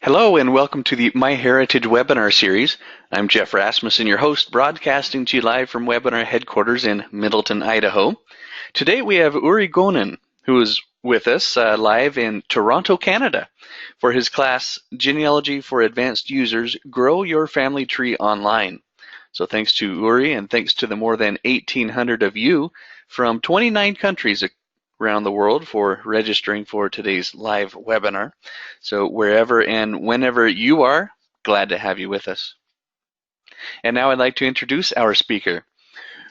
Hello and welcome to the MyHeritage webinar series. I'm Jeff Rasmussen, your host, broadcasting to you live from webinar headquarters in Middleton, Idaho. Today we have Uri Gonen, who is with us live in Toronto, Canada, for his class, Genealogy for Advanced Users, Grow Your Family Tree Online. So thanks to Uri and thanks to the more than 1,800 of you from 29 countries around the world for registering for today's live webinar. So wherever and whenever you are, glad to have you with us. And now I'd like to introduce our speaker.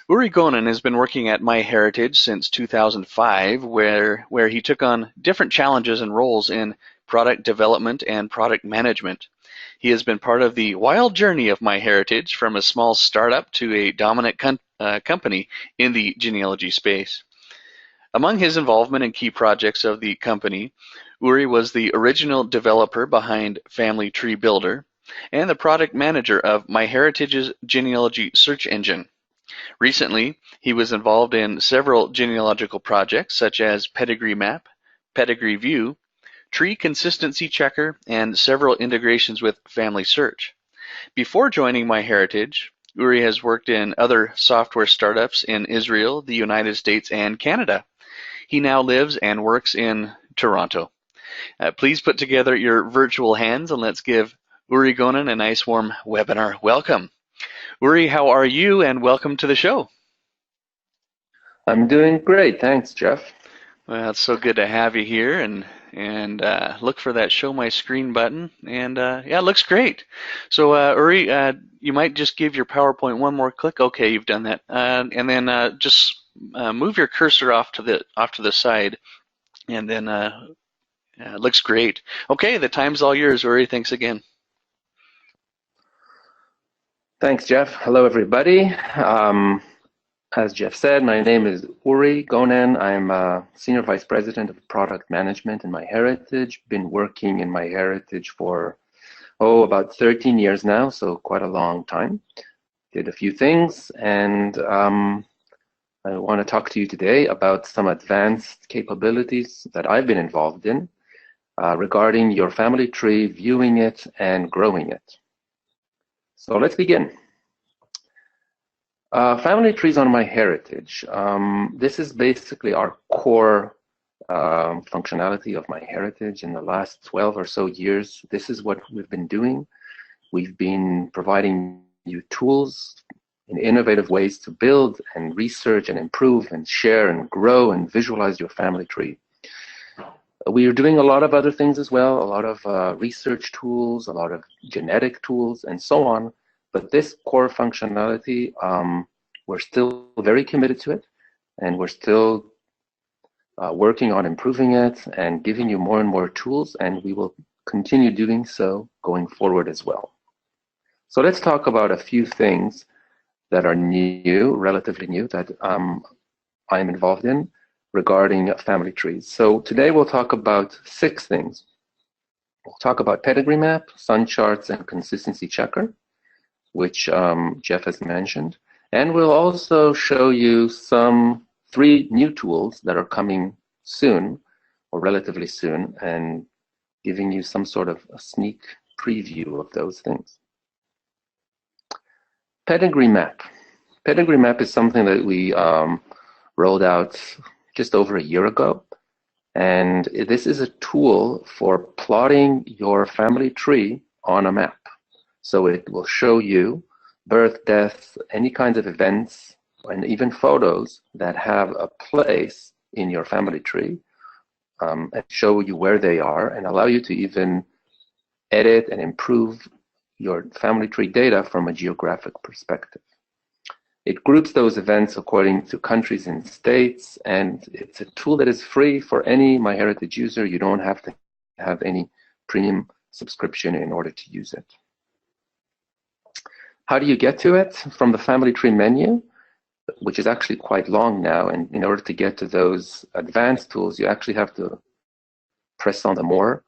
Uri Gonen has been working at MyHeritage since 2005, where he took on different challenges and roles in product development and product management. He has been part of the wild journey of MyHeritage, from a small startup to a dominant company in the genealogy space. Among his involvement in key projects of the company, Uri was the original developer behind Family Tree Builder and the product manager of MyHeritage's genealogy search engine. Recently, he was involved in several genealogical projects such as PedigreeMap, Pedigree View, Tree Consistency Checker, and several integrations with FamilySearch. Before joining MyHeritage, Uri has worked in other software startups in Israel, the United States, and Canada. He now lives and works in Toronto. Please put together your virtual hands and let's give Uri Gonen a nice warm webinar welcome. Uri, how are you, and welcome to the show. I'm doing great, thanks, Jeff. Well, it's so good to have you here, and look for that show my screen button, and yeah, it looks great. So Uri, you might just give your PowerPoint one more click. Okay, you've done that, and then just move your cursor off to the side, and then it looks great. Okay, the time's all yours, Uri. Thanks again. Thanks, Jeff. Hello, everybody. As Jeff said, my name is Uri Gonen. I'm a Senior Vice President of Product Management in MyHeritage. Been working in MyHeritage for, about 13 years now, so quite a long time. Did a few things, and I want to talk to you today about some advanced capabilities that I've been involved in regarding your family tree, viewing it, and growing it. So let's begin. Family trees on MyHeritage. This is basically our core functionality of MyHeritage. In the last 12 or so years, this is what we've been doing. We've been providing you tools in innovative ways to build and research and improve and share and grow and visualize your family tree. We are doing a lot of other things as well, a lot of research tools, a lot of genetic tools, and so on. But this core functionality, we're still very committed to it, and we're still working on improving it and giving you more and more tools, and we will continue doing so going forward as well. So let's talk about a few things that are new, relatively new, that I'm involved in regarding family trees. So today we'll talk about 6 things. We'll talk about PedigreeMap, sun charts, and consistency checker, which Jeff has mentioned. And we'll also show you 3 new tools that are coming soon, or relatively soon, and giving you some sort of a sneak preview of those things. PedigreeMap. PedigreeMap is something that we rolled out just over a year ago. And this is a tool for plotting your family tree on a map. So it will show you birth, death, any kinds of events, and even photos that have a place in your family tree, and show you where they are and allow you to even edit and improve your family tree data from a geographic perspective. It groups those events according to countries and states, and it's a tool that is free for any MyHeritage user. You don't have to have any premium subscription in order to use it. How do you get to it? From the family tree menu, which is actually quite long now, and in order to get to those advanced tools, you actually have to press on the More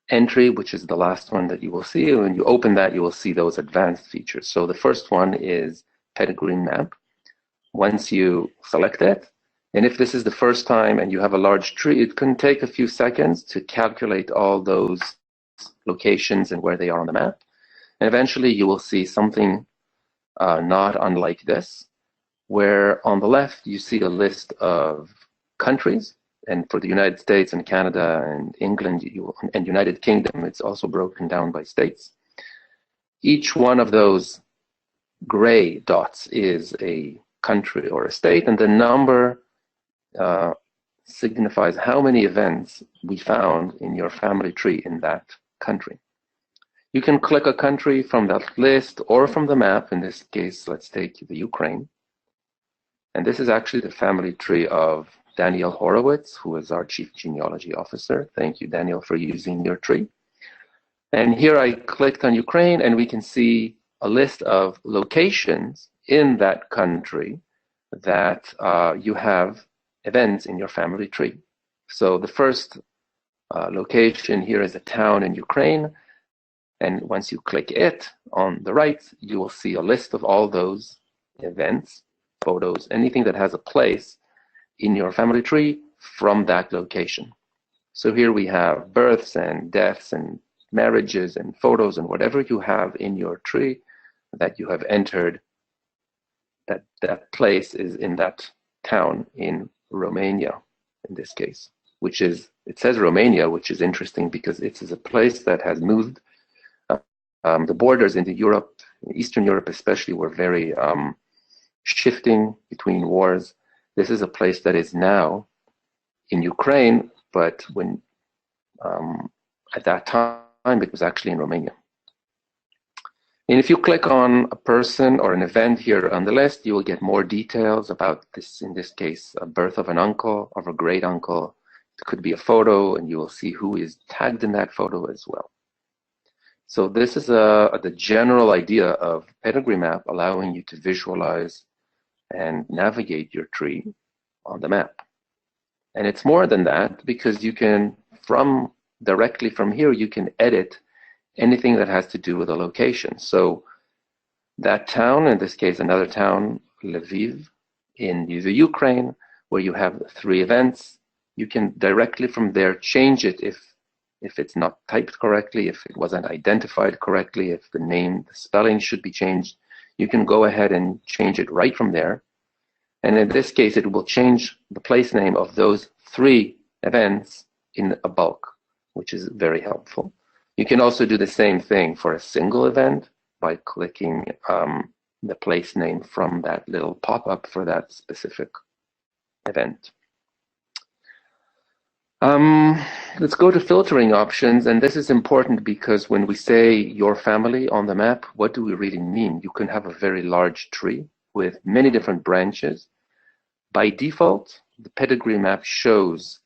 entry, which is the last one that you will see. And when you open that, you will see those advanced features. So the first one is PedigreeMap. Once you select it, and if this is the first time and you have a large tree, it can take a few seconds to calculate all those locations and where they are on the map. And eventually you will see something not unlike this, where on the left you see a list of countries. And for the United States and Canada and England and United Kingdom, it's also broken down by states. Each one of those gray dots is a country or a state, and the number signifies how many events we found in your family tree in that country. You can click a country from that list or from the map. In this case, let's take the Ukraine. And this is actually the family tree of Daniel Horowitz, who is our Chief Genealogy Officer. Thank you, Daniel, for using your tree. And here I clicked on Ukraine, and we can see a list of locations in that country that you have events in your family tree. So the first location here is a town in Ukraine. And once you click it on the right, you will see a list of all those events, photos, anything that has a place in your family tree from that location. So here we have births and deaths and marriages and photos and whatever you have in your tree that you have entered, that place is in that town in Romania, in this case, which is, it says Romania, which is interesting because it is a place that has moved. The borders into Europe, Eastern Europe especially, were very shifting between wars. This is a place that is now in Ukraine, but when at that time it was actually in Romania. And if you click on a person or an event here on the list, you will get more details about this, in this case, a birth of an uncle, of a great uncle. It could be a photo, and you will see who is tagged in that photo as well. So this is the general idea of PedigreeMap, allowing you to visualize and navigate your tree on the map. And it's more than that, because you can, directly from here, you can edit anything that has to do with a location. So that town, in this case, another town, Lviv, in the Ukraine, where you have 3 events, you can directly from there change it if it's not typed correctly, if it wasn't identified correctly, if the name, the spelling should be changed. You can go ahead and change it right from there. And in this case, it will change the place name of those 3 events in a bulk, which is very helpful. You can also do the same thing for a single event by clicking the place name from that little pop-up for that specific event. Let's go to filtering options, and this is important because when we say your family on the map, what do we really mean? You can have a very large tree with many different branches. By default, the PedigreeMap shows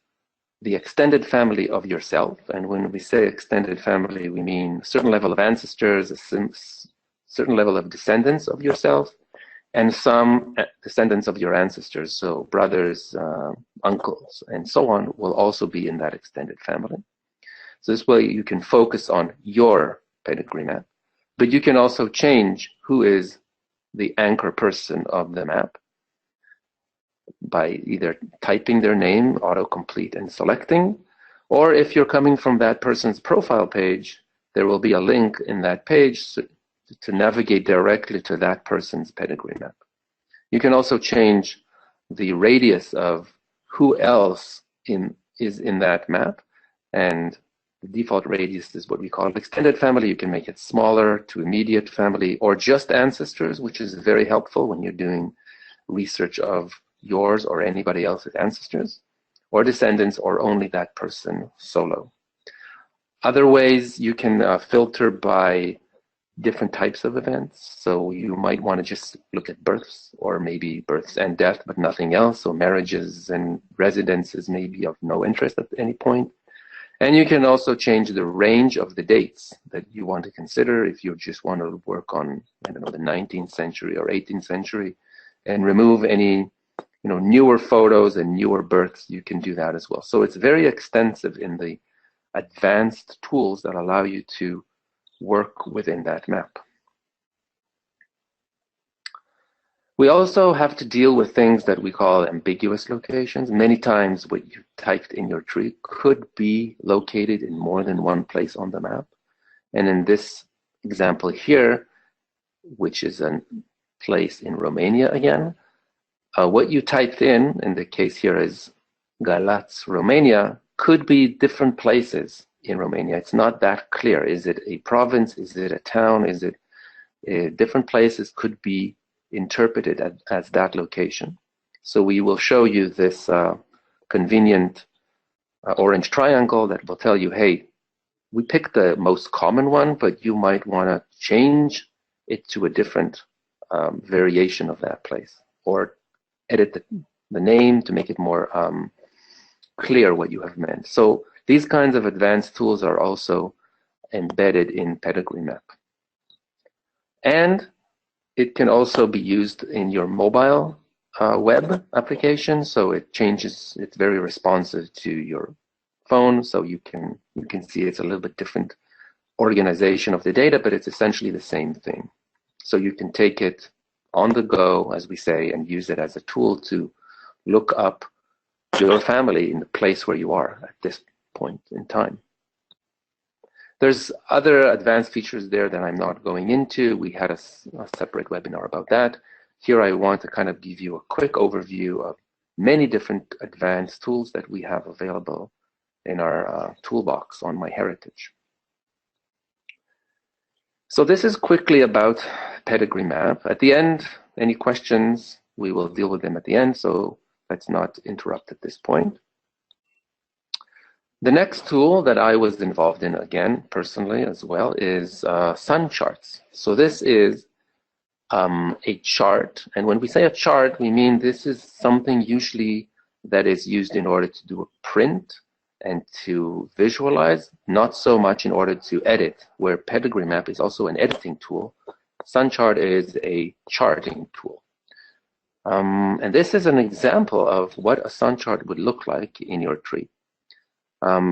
the extended family of yourself, and when we say extended family, we mean a certain level of ancestors, a certain level of descendants of yourself, and some descendants of your ancestors, so brothers, uncles, and so on, will also be in that extended family. So this way you can focus on your pedigree map, but you can also change who is the anchor person of the map by either typing their name, autocomplete, and selecting, or if you're coming from that person's profile page, there will be a link in that page to navigate directly to that person's pedigree map. You can also change the radius of who else is in that map, and the default radius is what we call extended family. You can make it smaller to immediate family, or just ancestors, which is very helpful when you're doing research of yours or anybody else's ancestors, or descendants, or only that person solo. Other ways you can filter by different types of events. So you might want to just look at births, or maybe births and death, but nothing else. So marriages and residences may be of no interest at any point. And you can also change the range of the dates that you want to consider. If you just want to work on, I don't know, the 19th century or 18th century, and remove any newer photos and newer births, you can do that as well. So it's very extensive in the advanced tools that allow you to work within that map. We also have to deal with things that we call ambiguous locations. Many times what you typed in your tree could be located in more than one place on the map. And in this example here, which is a place in Romania again, what you typed in the case here is Galați, Romania, could be different places in Romania. It's not that clear. Is it a province? Is it a town? Is it different places could be interpreted as that location. So we will show you this convenient orange triangle that will tell you, hey, we picked the most common one, but you might want to change it to a different variation of that place, or edit the name to make it more clear what you have meant. So these kinds of advanced tools are also embedded in PedigreeMap. And it can also be used in your mobile web application, so it changes. It's very responsive to your phone, so you can see it's a little bit different organization of the data, but it's essentially the same thing. So you can take it on the go, as we say, and use it as a tool to look up your family in the place where you are at this point in time. There's other advanced features there that I'm not going into. We had a separate webinar about that. Here I want to kind of give you a quick overview of many different advanced tools that we have available in our toolbox on MyHeritage. So this is quickly about PedigreeMap. At the end, any questions, we will deal with them at the end, so let's not interrupt at this point. The next tool that I was involved in, again, personally as well, is sun charts. So this is a chart, and when we say a chart, we mean this is something usually that is used in order to do a print and to visualize, not so much in order to edit, where PedigreeMap is also an editing tool. Sun chart is a charting tool. And this is an example of what a sun chart would look like in your tree.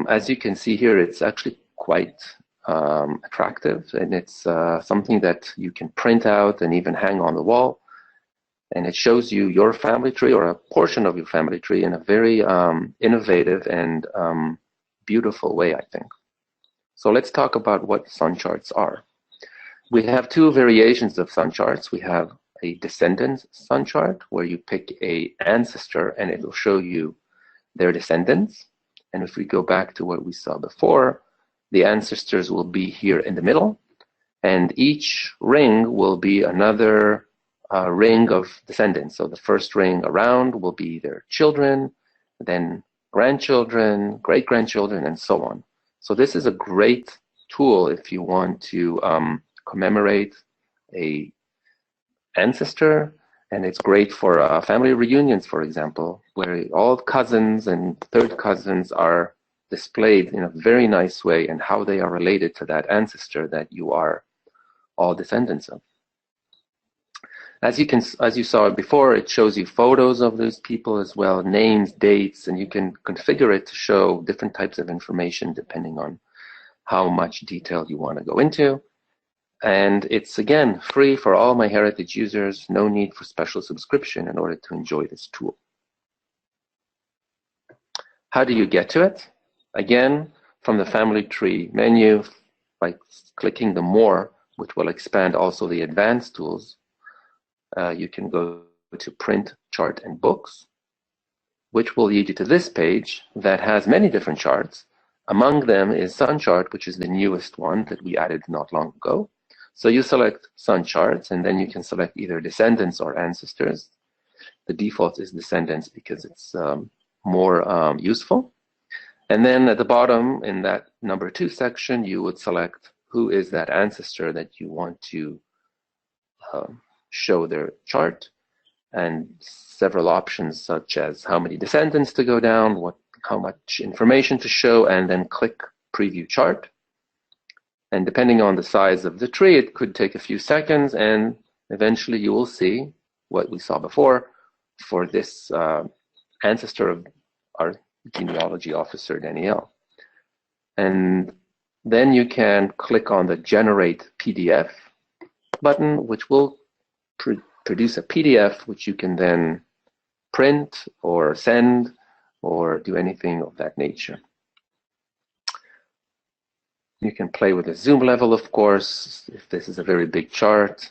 As you can see here, it's actually quite attractive, and it's something that you can print out and even hang on the wall. And it shows you your family tree, or a portion of your family tree, in a very innovative and beautiful way, I think. So let's talk about what sun charts are. We have two variations of sun charts. We have a descendants sun chart, where you pick an ancestor and it will show you their descendants. And if we go back to what we saw before, the ancestors will be here in the middle, and each ring will be another ring of descendants. So the first ring around will be their children, then grandchildren, great-grandchildren, and so on. So this is a great tool if you want to commemorate a ancestor. And it's great for family reunions, for example, where all cousins and third cousins are displayed in a very nice way, and how they are related to that ancestor that you are all descendants of. As you saw before, it shows you photos of those people as well, names, dates, and you can configure it to show different types of information depending on how much detail you want to go into. And it's, again, free for all MyHeritage users. No need for special subscription in order to enjoy this tool. How do you get to it? Again, from the family tree menu, by clicking the More, which will expand also the advanced tools, you can go to Print, Chart, and Books, which will lead you to this page that has many different charts. Among them is Sun Chart, which is the newest one that we added not long ago. So you select sun charts, and then you can select either descendants or ancestors. The default is descendants because it's more useful. And then at the bottom in that number 2 section, you would select who is that ancestor that you want to show their chart, and several options such as how many descendants to go down, how much information to show, and then click Preview Chart. And depending on the size of the tree, it could take a few seconds, and eventually you will see what we saw before for this ancestor of our genealogy officer, Danielle. And then you can click on the Generate PDF button, which will produce a PDF, which you can then print or send or do anything of that nature. You can play with the zoom level, of course, if this is a very big chart.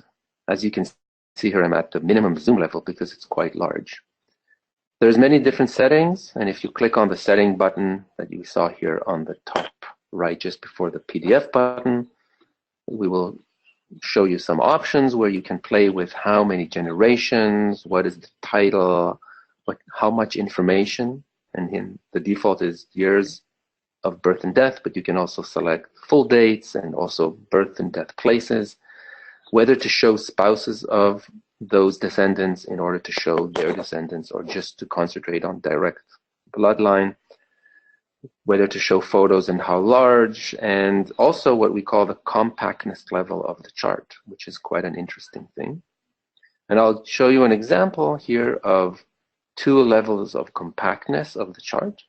As you can see here, I'm at the minimum zoom level because it's quite large. There's many different settings, and if you click on the setting button that you saw here on the top right just before the PDF button, we will show you some options where you can play with how many generations, what is the title, how much information, and the default is years of birth and death, but you can also select full dates and also birth and death places, whether to show spouses of those descendants in order to show their descendants or just to concentrate on direct bloodline, whether to show photos and how large, and also what we call the compactness level of the chart, which is quite an interesting thing. And I'll show you an example here of two levels of compactness of the chart.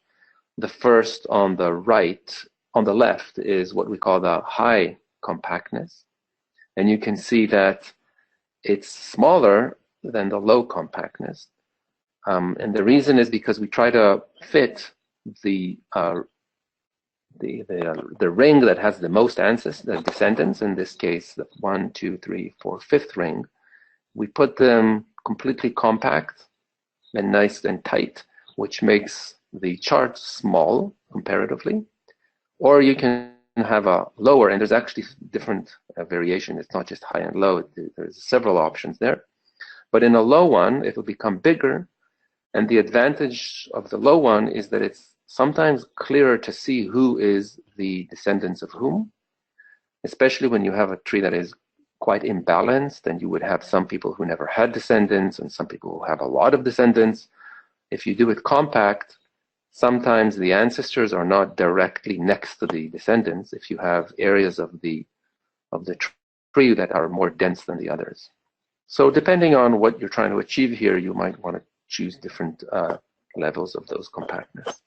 The first on the right, on the left, is what we call the high compactness. And you can see that it's smaller than the low compactness. And the reason is because we try to fit the ring that has the most descendants, in this case, the 1, 2, 3, 4, 5th ring. We put them completely compact and nice and tight, which makes the chart small comparatively. Or you can have a lower, and there's actually different variation. It's not just high and low. There's several options there. But in a low one, it will become bigger. And the advantage of the low one is that it's sometimes clearer to see who is the descendants of whom, especially when you have a tree that is quite imbalanced, and you would have some people who never had descendants and some people who have a lot of descendants. If you do it compact, sometimes the ancestors are not directly next to the descendants if you have areas of the tree that are more dense than the others. So depending on what you're trying to achieve here, you might want to choose different levels of those compactness.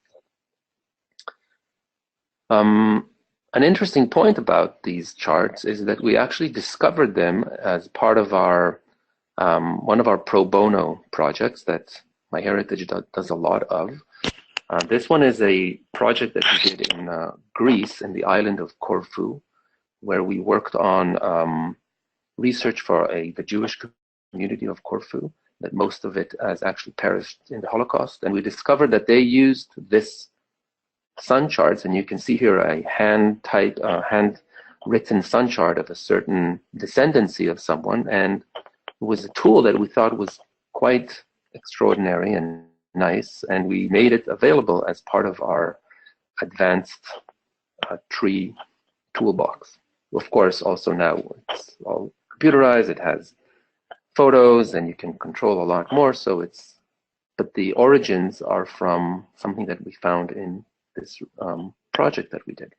An interesting point about these charts is that we actually discovered them as part of our one of our pro bono projects that MyHeritage does a lot of. This one is a project that we did in Greece, in the island of Corfu, where we worked on research for the Jewish community of Corfu, that most of it has actually perished in the Holocaust. And we discovered that they used this sun charts, and you can see here a hand-written sun chart of a certain descendancy of someone, and it was a tool that we thought was quite extraordinary and nice, and we made it available as part of our advanced tree toolbox. Of course, also now it's all computerized, it has photos, and you can control a lot more, but the origins are from something that we found in this project that we did.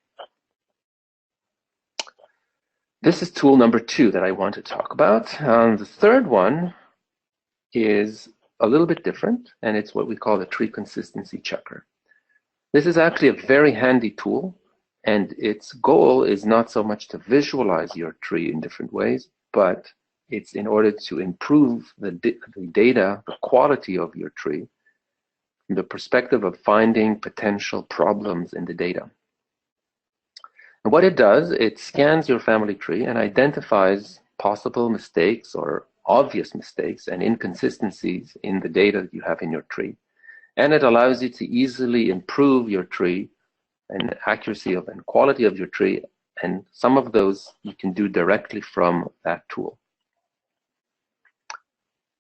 This is tool number 2 that I want to talk about. The third one is a little bit different, and it's what we call the tree consistency checker. This is actually a very handy tool, and its goal is not so much to visualize your tree in different ways, but it's in order to improve the data, the quality of your tree, from the perspective of finding potential problems in the data. And what it does, it scans your family tree and identifies possible mistakes or obvious mistakes and inconsistencies in the data that you have in your tree. And it allows you to easily improve your tree and accuracy of and quality of your tree. And some of those you can do directly from that tool.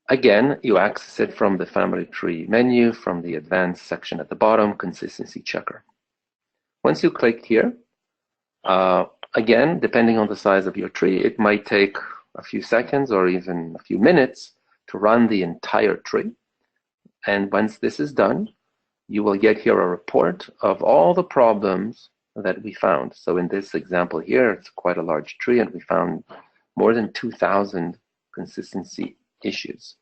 Again, you access it from the family tree menu, from the advanced section at the bottom, consistency checker. Once you click here, again, depending on the size of your tree, it might take a few seconds or even a few minutes to run the entire tree. And once this is done, you will get here a report of all the problems that we found. So in this example here, it's quite a large tree, and we found more than 2,000 consistency issues.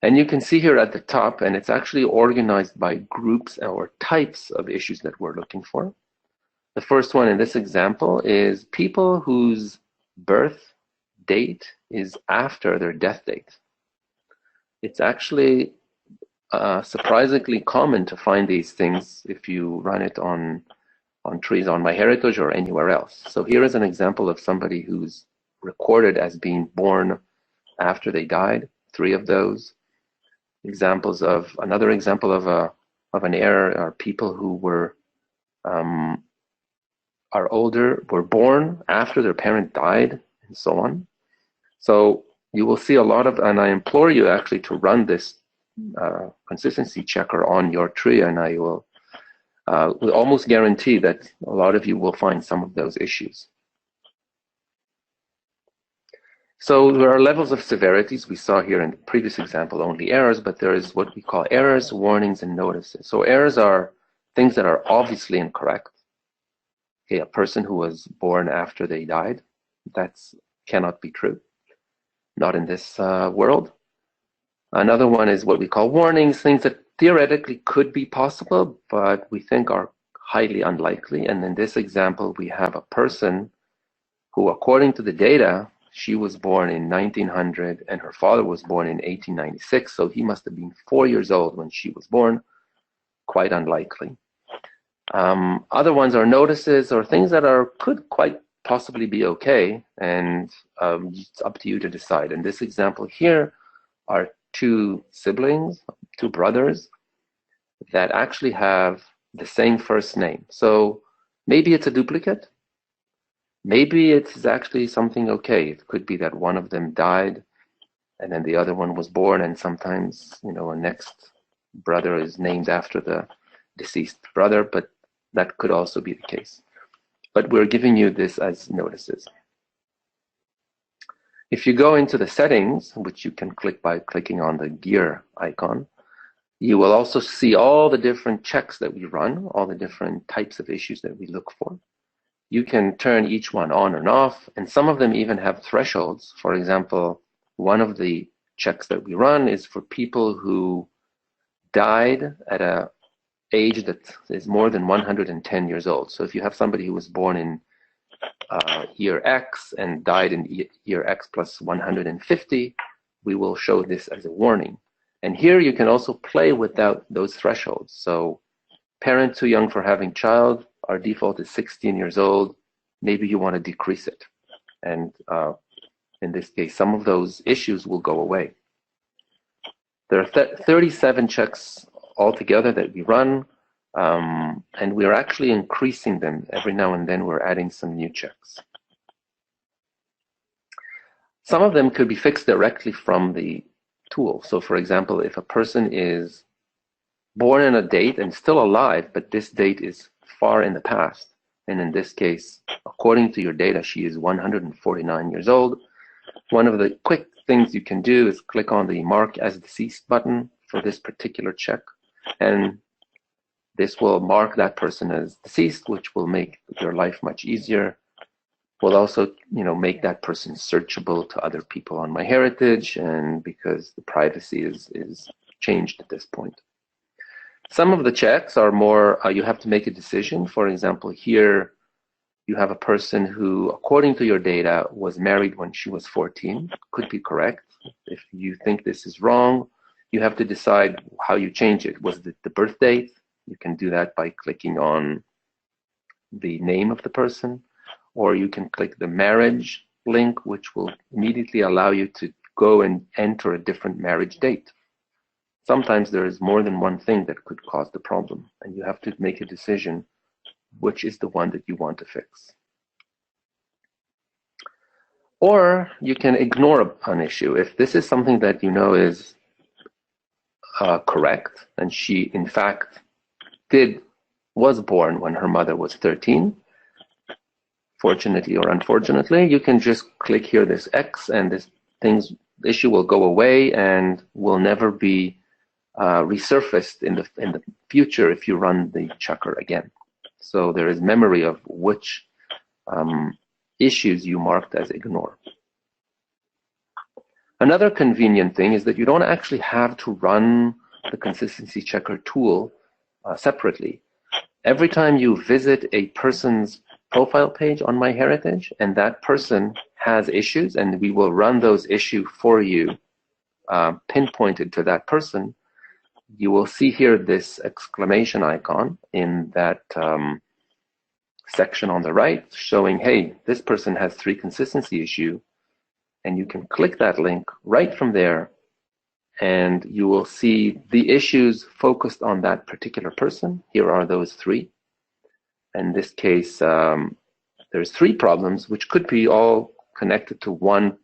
And you can see here at the top, and it's actually organized by groups or types of issues that we're looking for. The first one in this example is people whose birth date is after their death date. It's actually surprisingly common to find these things if you run it on trees on MyHeritage or anywhere else. So here is an example of somebody who's recorded as being born after they died, 3 of those. Examples of, another example of an error are people who were are older, were born after their parent died, and so on. So you will see a lot of, and I implore you actually to run this consistency checker on your tree, and I will almost guarantee that a lot of you will find some of those issues. So there are levels of severities. We saw here in the previous example only errors, but there is what we call errors, warnings, and notices. So errors are things that are obviously incorrect. Okay, a person who was born after they died, that cannot be true. Not in this world. Another one is what we call warnings, things that theoretically could be possible, but we think are highly unlikely. And in this example, we have a person who, according to the data, she was born in 1900 and her father was born in 1896. So he must have been 4 years old when she was born. Quite unlikely. Other ones are notices or things that could quite possibly be okay, and it's up to you to decide. In this example here are 2 siblings, 2 brothers that actually have the same first name. So maybe it's a duplicate. Maybe it's actually something okay. It could be that one of them died and then the other one was born, and sometimes, a next brother is named after the deceased brother, but that could also be the case. But we're giving you this as notices. If you go into the settings, which you can click by clicking on the gear icon, you will also see all the different checks that we run, all the different types of issues that we look for. You can turn each one on and off, and some of them even have thresholds. For example, one of the checks that we run is for people who died at an age that is more than 110 years old. So if you have somebody who was born in year X and died in year X plus 150, we will show this as a warning. And here you can also play without those thresholds. So parent too young for having child, our default is 16 years old. Maybe you want to decrease it. And in this case, some of those issues will go away. There are 37 checks altogether that we run, and we're actually increasing them. Every now and then we're adding some new checks. Some of them could be fixed directly from the tool. So for example, if a person is born in a date and still alive, but this date is far in the past, and in this case, according to your data, she is 149 years old, one of the quick things you can do is click on the Mark as Deceased button for this particular check, and this will mark that person as deceased, which will make your life much easier. Will also, make that person searchable to other people on MyHeritage, and because the privacy is changed at this point. Some of the checks are more, you have to make a decision. For example, here you have a person who, according to your data, was married when she was 14. Could be correct. If you think this is wrong, you have to decide how you change it. Was it the birth date? You can do that by clicking on the name of the person, or you can click the marriage link, which will immediately allow you to go and enter a different marriage date. Sometimes there is more than one thing that could cause the problem, and you have to make a decision which is the one that you want to fix. Or you can ignore an issue. If this is something that you know is correct, and she in fact was born when her mother was 13, fortunately or unfortunately, you can just click here this X, and this issue will go away and will never be resurfaced in the future if you run the checker again. So there is memory of which issues you marked as ignore. Another convenient thing is that you don't actually have to run the consistency checker tool separately. Every time you visit a person's profile page on MyHeritage and that person has issues, and we will run those issues for you, pinpointed to that person, you will see here this exclamation icon in that section on the right showing, hey, this person has 3 consistency issue, and you can click that link right from there, and you will see the issues focused on that particular person. Here are those 3. In this case, there's 3 problems, which could be all connected to one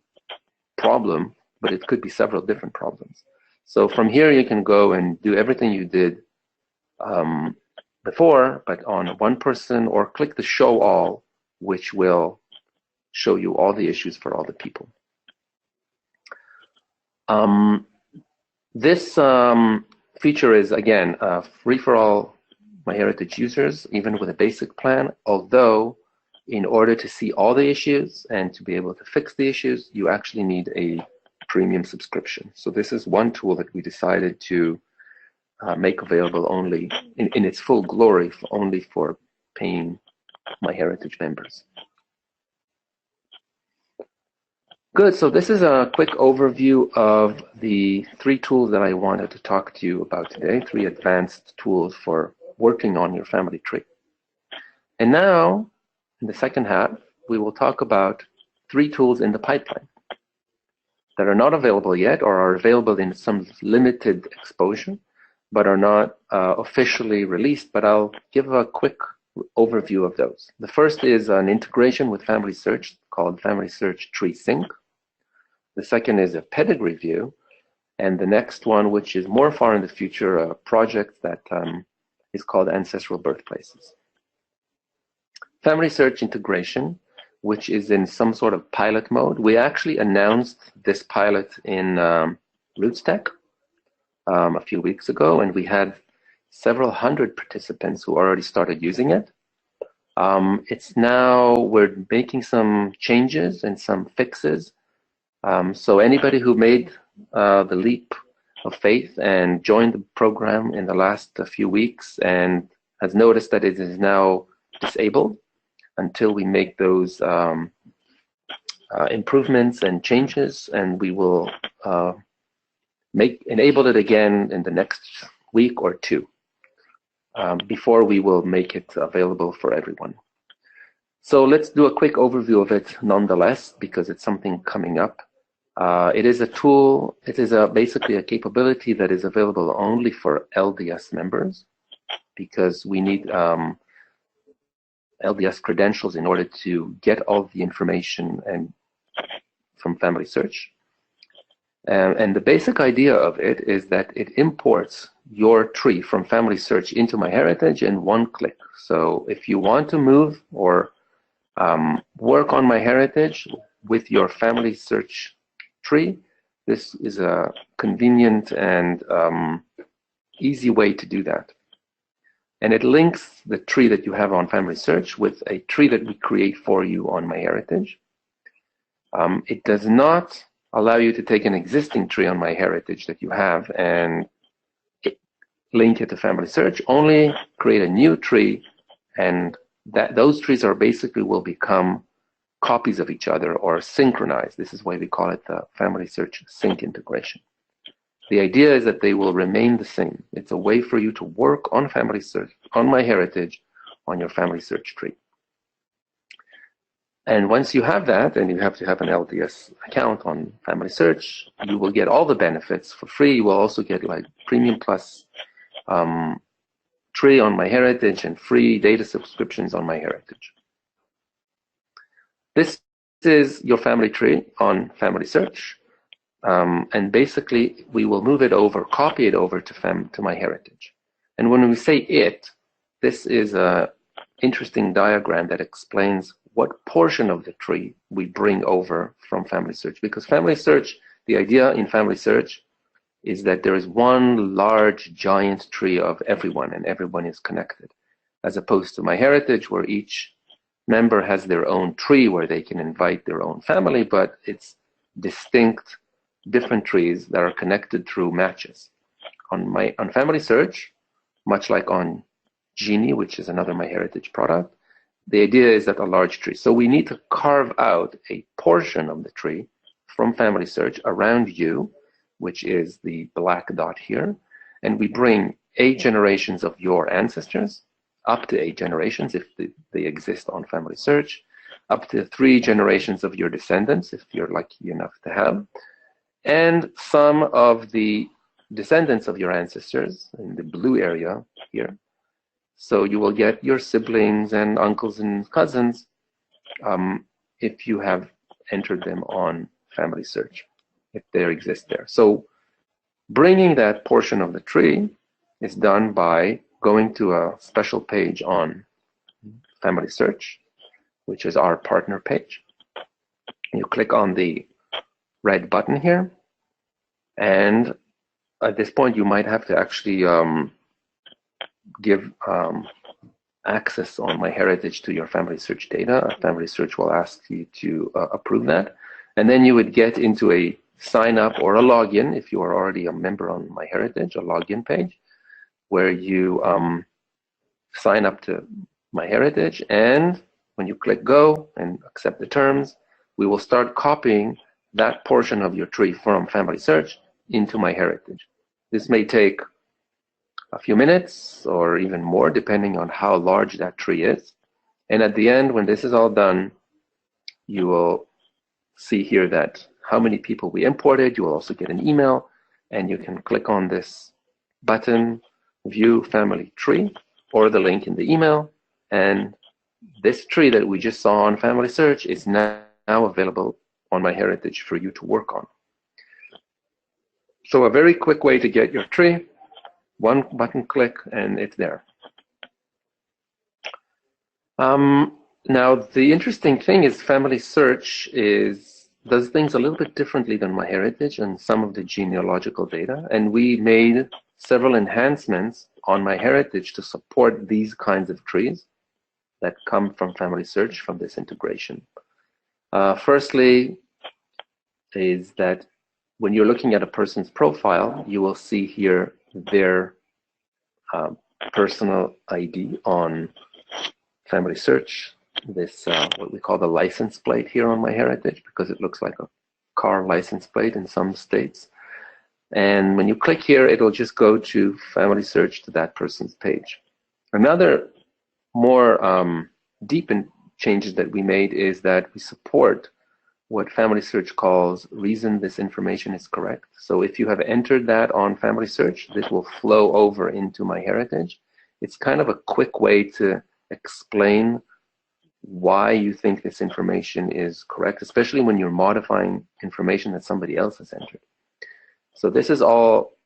problem, but it could be several different problems. So from here, you can go and do everything you did before, but on one person, or click the show all, which will show you all the issues for all the people. This feature is, again, free for all MyHeritage users, even with a basic plan, although in order to see all the issues and to be able to fix the issues, you actually need a premium subscription. So this is one tool that we decided to make available only in its full glory, only for paying MyHeritage members. Good, so this is a quick overview of the 3 tools that I wanted to talk to you about today, 3 advanced tools for working on your family tree. And now, in the second half, we will talk about 3 tools in the pipeline that are not available yet, or are available in some limited exposure, but are not officially released. But I'll give a quick overview of those. The first is an integration with FamilySearch called FamilySearch Tree Sync. The second is a Pedigree view. And the next one, which is more far in the future, a project that is called Ancestral Birthplaces. FamilySearch Integration, which is in some sort of pilot mode. We actually announced this pilot in RootsTech a few weeks ago, and we had several hundred participants who already started using it. It's now, we're making some changes and some fixes. So anybody who made the leap of faith and joined the program in the last few weeks and has noticed that it is now disabled until we make those improvements and changes, and we will enable it again in the next week or 2 before we will make it available for everyone. So let's do a quick overview of it nonetheless, because it's something coming up. It is a tool, it is basically a capability that is available only for LDS members, because we need LDS credentials in order to get all the information from FamilySearch. And the basic idea of it is that it imports your tree from FamilySearch into MyHeritage in one click. So if you want to move or work on MyHeritage with your FamilySearch tree, this is a convenient and easy way to do that. And it links the tree that you have on FamilySearch with a tree that we create for you on MyHeritage. It does not allow you to take an existing tree on MyHeritage that you have and link it to FamilySearch. Only create a new tree, and those trees are basically will become copies of each other or synchronized. This is why we call it the FamilySearch Sync integration. The idea is that they will remain the same. It's a way for you to work on FamilySearch, on MyHeritage, on your FamilySearch tree. And once you have that, and you have to have an LDS account on FamilySearch, you will get all the benefits for free. You will also get like Premium Plus tree on MyHeritage and free data subscriptions on MyHeritage. This is your family tree on FamilySearch. And basically, we will move it over, copy it over to MyHeritage. And when we say it, this is an interesting diagram that explains what portion of the tree we bring over from FamilySearch. Because FamilySearch, the idea in FamilySearch is that there is one large giant tree of everyone, and everyone is connected, as opposed to MyHeritage, where each member has their own tree where they can invite their own family, but it's distinct, different trees that are connected through matches. On FamilySearch, much like on Genie, which is another MyHeritage product, the idea is that a large tree. So we need to carve out a portion of the tree from FamilySearch around you, which is the black dot here. And we bring 8 generations of your ancestors, up to 8 generations if they exist on FamilySearch, up to 3 generations of your descendants if you're lucky enough to have, and some of the descendants of your ancestors in the blue area here. So you will get your siblings and uncles and cousins if you have entered them on FamilySearch, if they exist there. So bringing that portion of the tree is done by going to a special page on FamilySearch, which is our partner page. You click on the red button here, and at this point you might have to actually give access on MyHeritage to your FamilySearch data. FamilySearch will ask you to approve that, and then you would get into a sign up or a login if you are already a member on MyHeritage, a login page where you sign up to MyHeritage, and when you click go and accept the terms, we will start copying that portion of your tree from FamilySearch into MyHeritage. This may take a few minutes or even more depending on how large that tree is. And at the end, when this is all done, you will see here that how many people we imported. You will also get an email, and you can click on this button, View Family Tree, or the link in the email, and this tree that we just saw on FamilySearch is now available on MyHeritage for you to work on. So a very quick way to get your tree, one button click and it's there. Now the interesting thing is FamilySearch does things a little bit differently than MyHeritage and some of the genealogical data, and we made several enhancements on MyHeritage to support these kinds of trees that come from FamilySearch from this integration. Firstly is that when you're looking at a person's profile, you will see here their personal ID on FamilySearch, this what we call the license plate here on MyHeritage, because it looks like a car license plate in some states. And when you click here, it'll just go to FamilySearch to that person's page. Another more deep changes that we made is that we support what FamilySearch calls reason this information is correct. So if you have entered that on FamilySearch, this will flow over into MyHeritage. It's kind of a quick way to explain why you think this information is correct, especially when you're modifying information that somebody else has entered. So this is all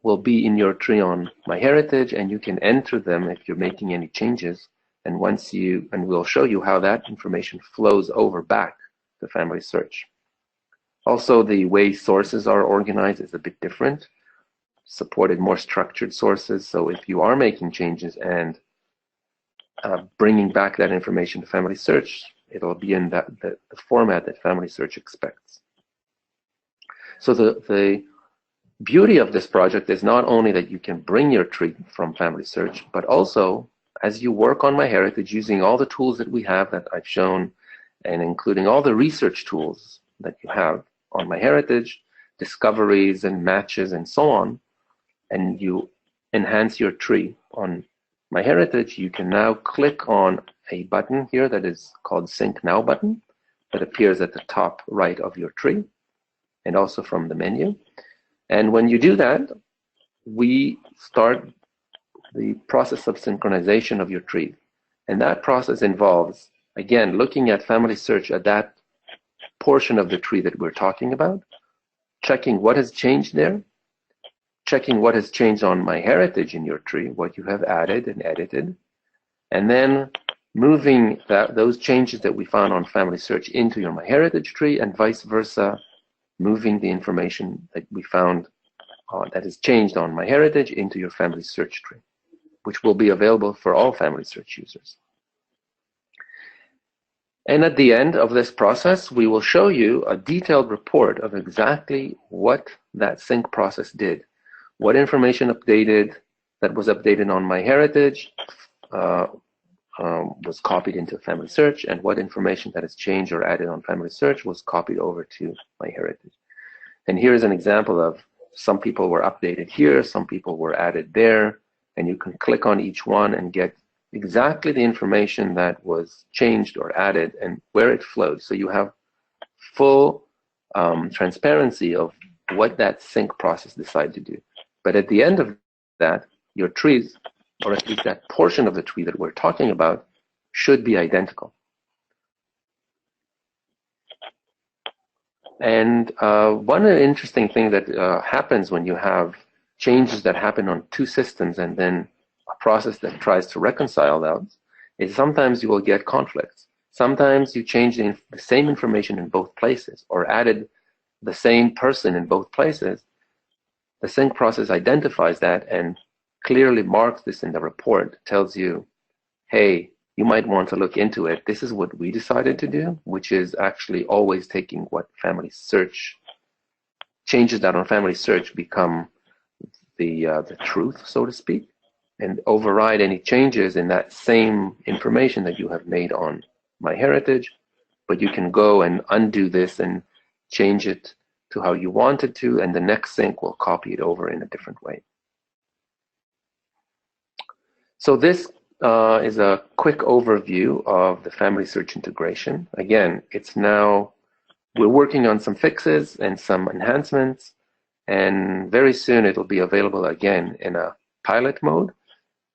will be in your tree on MyHeritage, and you can enter them if you're making any changes. And we'll show you how that information flows over back to FamilySearch. Also, the way sources are organized is a bit different, supported more structured sources. So if you are making changes and bringing back that information to FamilySearch, it'll be in the format that FamilySearch expects. So the beauty of this project is not only that you can bring your tree from FamilySearch, but also as you work on MyHeritage using all the tools that we have that I've shown, and including all the research tools that you have on MyHeritage, discoveries and matches and so on, and you enhance your tree on MyHeritage, you can now click on a button here that is called Sync Now button that appears at the top right of your tree and also from the menu. And when you do that, we start the process of synchronization of your tree. And that process involves, again, looking at FamilySearch at that portion of the tree that we're talking about, checking what has changed there, checking what has changed on MyHeritage in your tree, what you have added and edited, and then moving those changes that we found on FamilySearch into your MyHeritage tree, and vice versa, moving the information that we found that is changed on MyHeritage into your FamilySearch tree, which will be available for all FamilySearch users. And at the end of this process, we will show you a detailed report of exactly what that sync process did, what information that was updated on MyHeritage, was copied into FamilySearch, and what information that is changed or added on FamilySearch was copied over to MyHeritage. And here is an example of some people were updated here, some people were added there, and you can click on each one and get exactly the information that was changed or added and where it flowed. So you have full transparency of what that sync process decided to do. But at the end of that, your trees, or at least that portion of the tree that we're talking about, should be identical. And one interesting thing that happens when you have changes that happen on two systems and then a process that tries to reconcile those is sometimes you will get conflicts. Sometimes you change the same information in both places or added the same person in both places. The sync process identifies that and clearly marks this in the report, tells you, hey, you might want to look into it. This is what we decided to do, which is actually always taking what FamilySearch, changes that on FamilySearch become the truth, so to speak, and override any changes in that same information that you have made on MyHeritage. But you can go and undo this and change it to how you want it to, and the next sync will copy it over in a different way. So this is a quick overview of the FamilySearch integration. Again, we're working on some fixes and some enhancements, and very soon it'll be available again in a pilot mode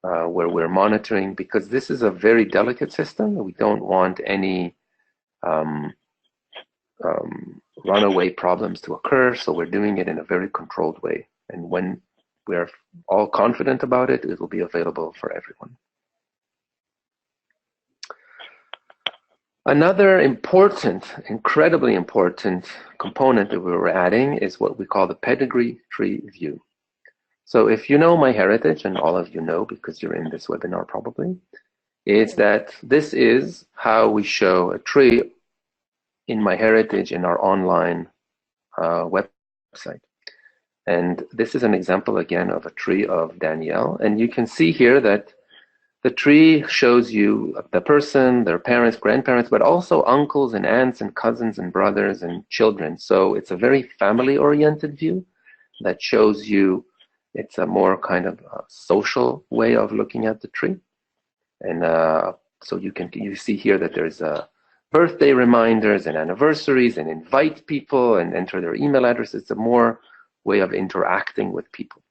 where we're monitoring, because this is a very delicate system. We don't want any runaway problems to occur, so we're doing it in a very controlled way. And when we're all confident about it, it will be available for everyone. Another important, incredibly important component that we were adding is what we call the pedigree tree view. So if you know MyHeritage, and all of you know because you're in this webinar probably, is that this is how we show a tree in MyHeritage in our online website. And this is an example again of a tree of Danielle. And you can see here that the tree shows you the person, their parents, grandparents, but also uncles and aunts and cousins and brothers and children. So it's a very family-oriented view that shows you, it's a more kind of social way of looking at the tree. And so you see here that there's birthday reminders and anniversaries, and invite people and enter their email address. It's a more way of interacting with people,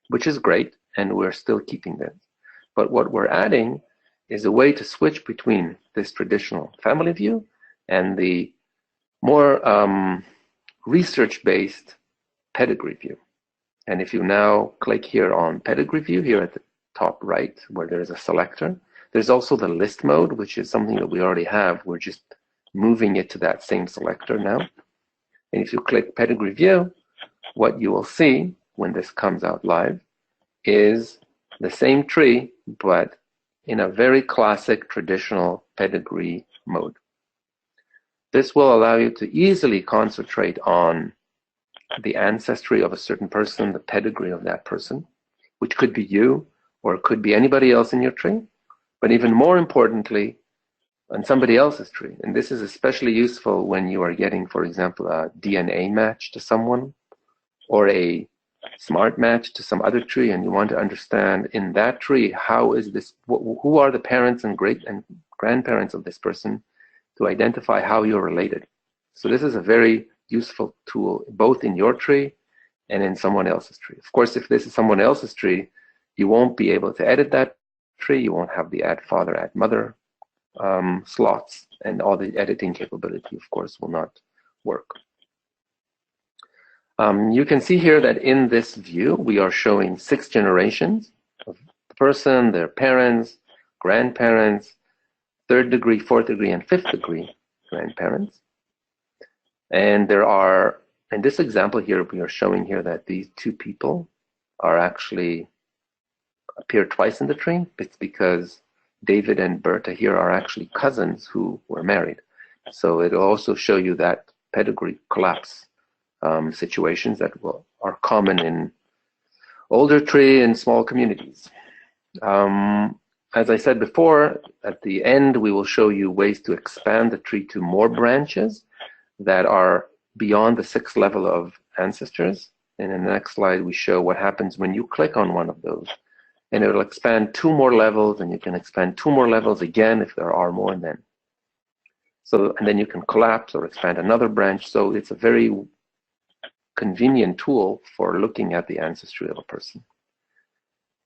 which is great, and we're still keeping that. But what we're adding is a way to switch between this traditional family view and the more research-based pedigree view. And if you now click here on pedigree view, here at the top right, where there's a selector, there's also the list mode, which is something that we already have. We're just moving it to that same selector now. And if you click pedigree view, what you will see when this comes out live is the same tree, but in a very classic traditional pedigree mode. This will allow you to easily concentrate on the ancestry of a certain person, the pedigree of that person, which could be you or it could be anybody else in your tree, but even more importantly, on somebody else's tree. And this is especially useful when you are getting, for example, a DNA match to someone or a smart match to some other tree, and you want to understand in that tree, how is this, who are the parents and great and grandparents of this person, to identify how you're related. So this is a very useful tool, both in your tree and in someone else's tree. Of course, if this is someone else's tree, you won't be able to edit that tree. You won't have the add father, add mother slots, and all the editing capability, of course, will not work. You can see here that in this view, we are showing 6 generations of the person, their parents, grandparents, 3rd degree, 4th degree, and 5th degree grandparents. And there are, in this example here, we are showing here that these 2 people are actually appear twice in the tree. It's because David and Berta here are actually cousins who were married. So it'll also show you that pedigree collapse situations that are common in older tree and small communities. as I said before, at the end, we will show you ways to expand the tree to more branches that are beyond the 6th level of ancestors. And in the next slide, we show what happens when you click on one of those. And it will expand 2 more levels, and you can expand 2 more levels again if there are more then. So, and then you can collapse or expand another branch. So it's a very convenient tool for looking at the ancestry of a person.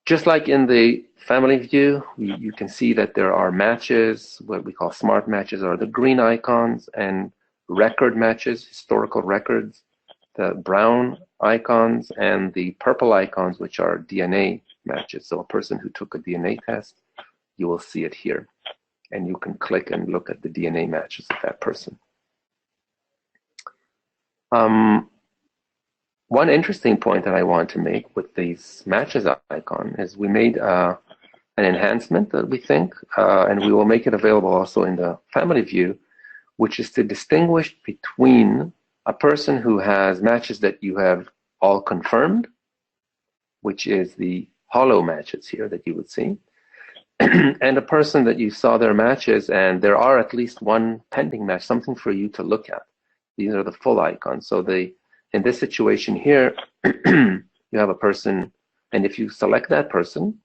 Just like in the family view, you can see that there are matches, what we call smart matches are the green icons, and record matches, historical records, the brown icons, and the purple icons, which are DNA matches. So a person who took a DNA test, you will see it here. And you can click and look at the DNA matches of that person. One interesting point that I want to make with these matches icon is we made an enhancement that we think, and we will make it available also in the family view, which is to distinguish between a person who has matches that you have all confirmed, which is the hollow matches here that you would see, and a person that you saw their matches and there are at least one pending match, something for you to look at. These are the full icons. So in this situation here, you have a person, and if you select that person,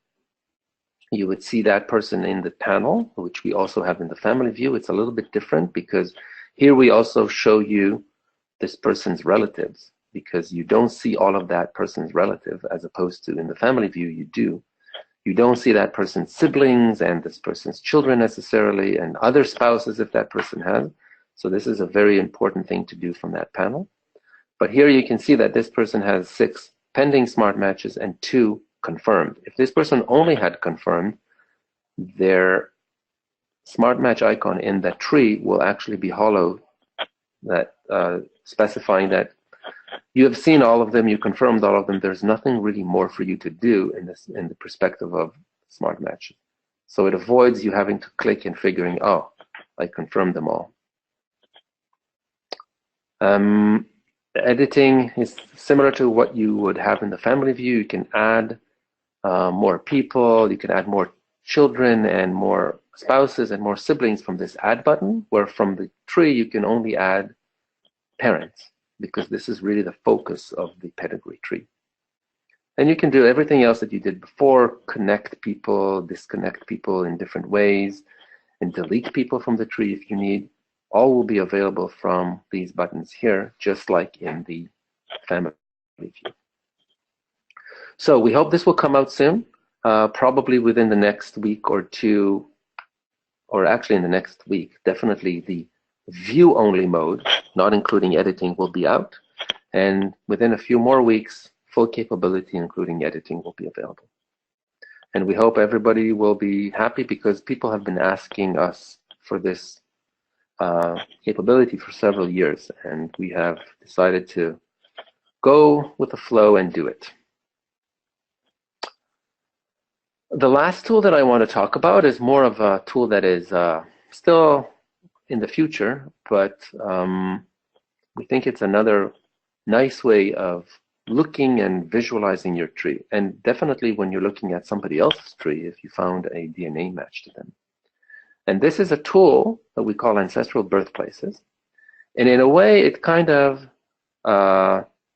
you would see that person in the panel, which we also have in the family view. It's a little bit different because here we also show you this person's relatives, because you don't see all of that person's relative, as opposed to in the family view you do. You don't see that person's siblings and this person's children necessarily, and other spouses if that person has. So this is a very important thing to do from that panel. But here you can see that this person has 6 pending smart matches and 2 confirmed. If this person only had confirmed, their smart match icon in that tree will actually be hollow, that specifying that you have seen all of them, you confirmed all of them, there's nothing really more for you to do in the perspective of smart matches. So it avoids you having to click and figuring, oh, I confirmed them all. The editing is similar to what you would have in the family view. You can add more people, you can add more children and more spouses and more siblings from this add button, where from the tree you can only add parents, because this is really the focus of the pedigree tree. And you can do everything else that you did before, connect people, disconnect people in different ways, and delete people from the tree if you need. All will be available from these buttons here, just like in the family view. So we hope this will come out soon, probably within the next week or two, or actually in the next week. Definitely the view-only mode, not including editing, will be out. And within a few more weeks, full capability, including editing, will be available. And we hope everybody will be happy, because people have been asking us for this capability for several years, and we have decided to go with the flow and do it. The last tool that I want to talk about is more of a tool that is still in the future, but we think it's another nice way of looking and visualizing your tree, and definitely when you're looking at somebody else's tree, if you found a DNA match to them. And this is a tool that we call Ancestral Birthplaces. And in a way, it kind of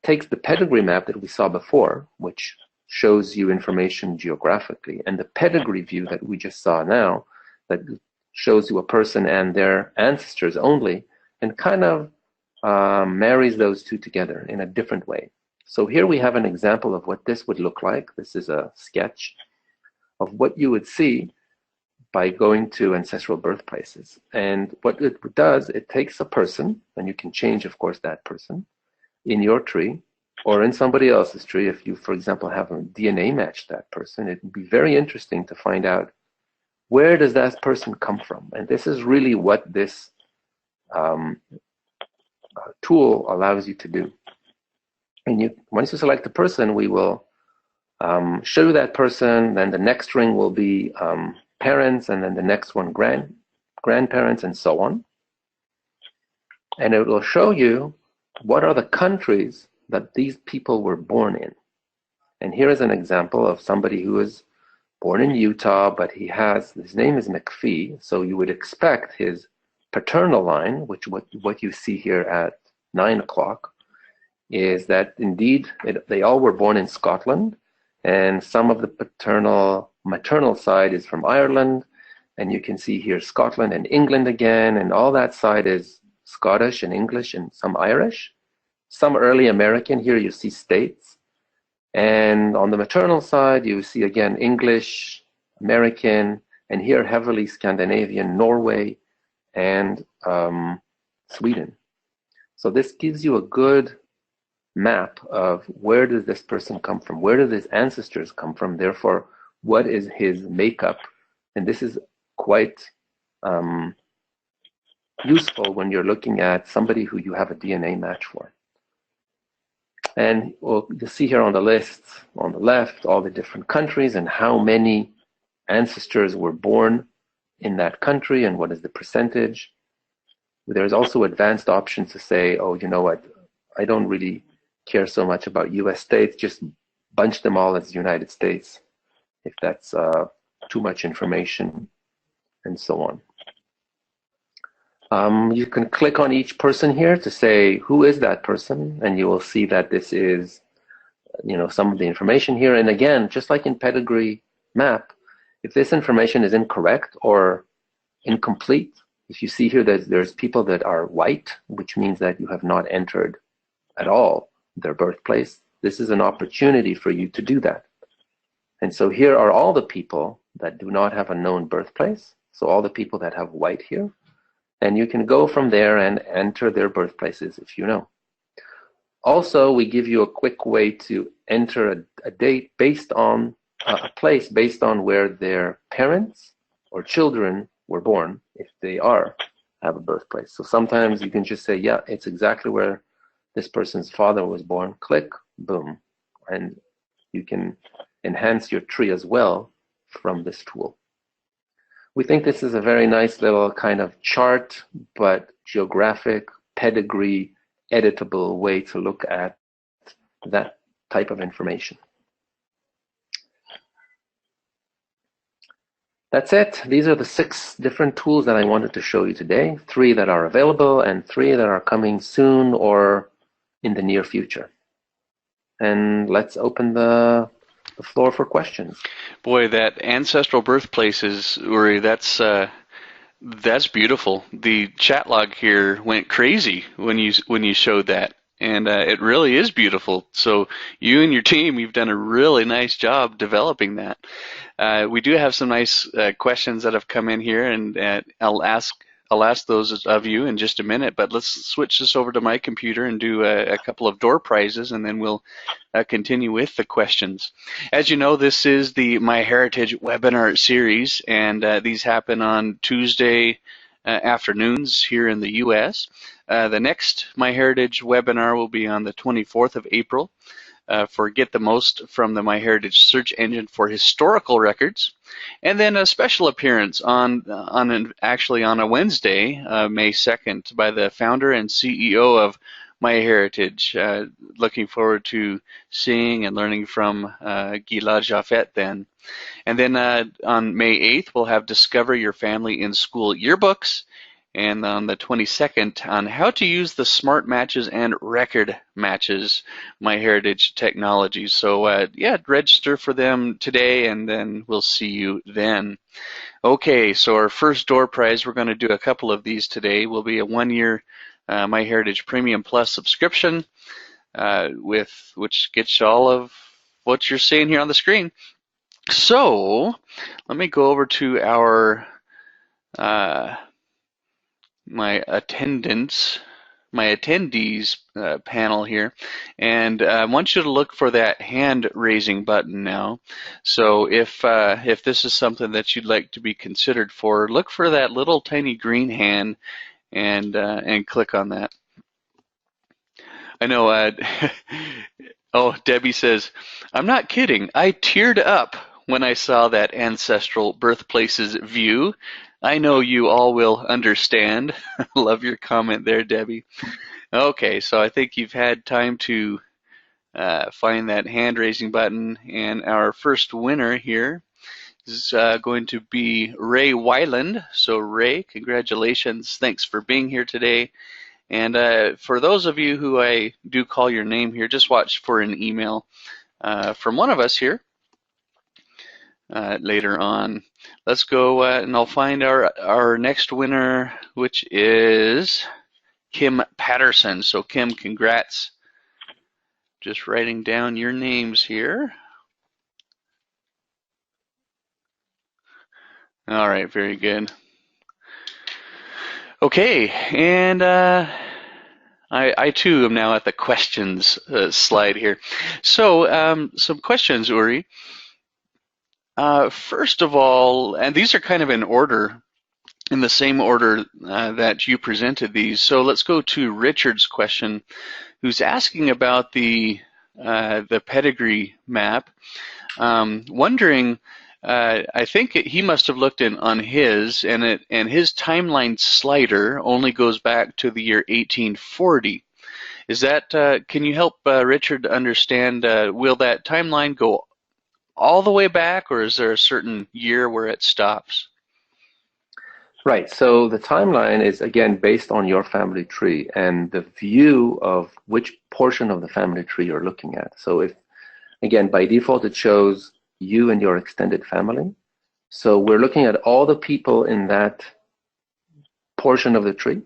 takes the pedigree map that we saw before, which shows you information geographically, and the pedigree view that we just saw now, that shows you a person and their ancestors only, and kind of marries those two together in a different way. So here we have an example of what this would look like. This is a sketch of what you would see by going to Ancestral Birthplaces. And what it does, it takes a person, and you can change, of course, that person in your tree or in somebody else's tree. If you, for example, have a DNA match that person, it would be very interesting to find out, where does that person come from? And this is really what this tool allows you to do. And once you select the person, we will show you that person, then the next ring will be parents, and then the next one grandparents, and so on. And it will show you what are the countries that these people were born in. And here is an example of somebody who was born in Utah, but his name is McPhee, so you would expect his paternal line, which what you see here at 9 o'clock, is that indeed they all were born in Scotland, and some of the maternal side is from Ireland, and you can see here Scotland and England again, and all that side is Scottish and English and some Irish, some early American. Here you see states. And on the maternal side, you see again English, American, and here heavily Scandinavian, Norway, and Sweden. So this gives you a good map of where does this person come from, where do his ancestors come from, therefore what is his makeup. And this is quite useful when you're looking at somebody who you have a DNA match for. And you'll see here on the list on the left all the different countries and how many ancestors were born in that country and what is the percentage. There's also advanced options to say, oh, you know what, I don't really care so much about US states, just bunch them all as United States if that's too much information, and so on. You can click on each person here to say who is that person, and you will see that this is, some of the information here. And again, just like in PedigreeMap, if this information is incorrect or incomplete, if you see here that there's people that are white, which means that you have not entered at all their birthplace, this is an opportunity for you to do that. And so here are all the people that do not have a known birthplace, so all the people that have white here. And you can go from there and enter their birthplaces if you know. Also, we give you a quick way to enter a date based on a place based on where their parents or children were born, if they have a birthplace. So sometimes you can just say, yeah, it's exactly where this person's father was born. Click, boom. And you can enhance your tree as well from this tool. We think this is a very nice little kind of chart, but geographic, pedigree, editable way to look at that type of information. That's it. These are the 6 different tools that I wanted to show you today. 3 that are available and 3 that are coming soon or in the near future. And let's open the floor for questions. Boy, that ancestral birthplaces, Uri, that's beautiful. The chat log here went crazy when you showed that, and it really is beautiful. So you and your team, you've done a really nice job developing that. We do have some nice questions that have come in here, and I'll ask those of you in just a minute, but let's switch this over to my computer and do a couple of door prizes, and then we'll continue with the questions. As you know, this is the MyHeritage webinar series, and these happen on Tuesday afternoons here in the US. The next MyHeritage webinar will be on the 24th of April for Get the Most from the MyHeritage search engine for historical records. And then a special appearance actually on a Wednesday, May 2nd, by the founder and CEO of MyHeritage. Looking forward to seeing and learning from Gilad Jafet then. And then on May 8th, we'll have Discover Your Family in School Yearbooks. And on the 22nd, on how to use the smart matches and record matches MyHeritage technology. So yeah, register for them today, and then we'll see you then. Okay, so our first door prize, we're going to do a couple of these today, will be a 1-year MyHeritage Premium Plus subscription, which gets you all of what you're seeing here on the screen. So let me go over to our my attendees panel here, and I want you to look for that hand raising button now. So if this is something that you'd like to be considered for, look for that little tiny green hand and click on that. I know. Oh, Debbie says, I'm not kidding. I teared up when I saw that Ancestral Birthplaces view. I know you all will understand. Love your comment there, Debbie. Okay, so I think you've had time to find that hand-raising button, and our first winner here is going to be Ray Weiland. So Ray, congratulations. Thanks for being here today. And for those of you who I do call your name here, just watch for an email from one of us here later on. Let's go and I'll find our next winner, which is Kim Patterson. So Kim, congrats. Just writing down your names here. All right, very good. Okay, and I too am now at the questions slide here. So some questions, Uri. First of all, and these are kind of in order, in the same order that you presented these. So let's go to Richard's question, who's asking about the pedigree map. Wondering, I think he must have looked in on his, and his timeline slider only goes back to the year 1840. Is that? Can you help Richard understand? Will that timeline go all the way back, or is there a certain year where it stops? Right. So the timeline is, again, based on your family tree and the view of which portion of the family tree you're looking at. So if, again, by default, it shows you and your extended family. So we're looking at all the people in that portion of the tree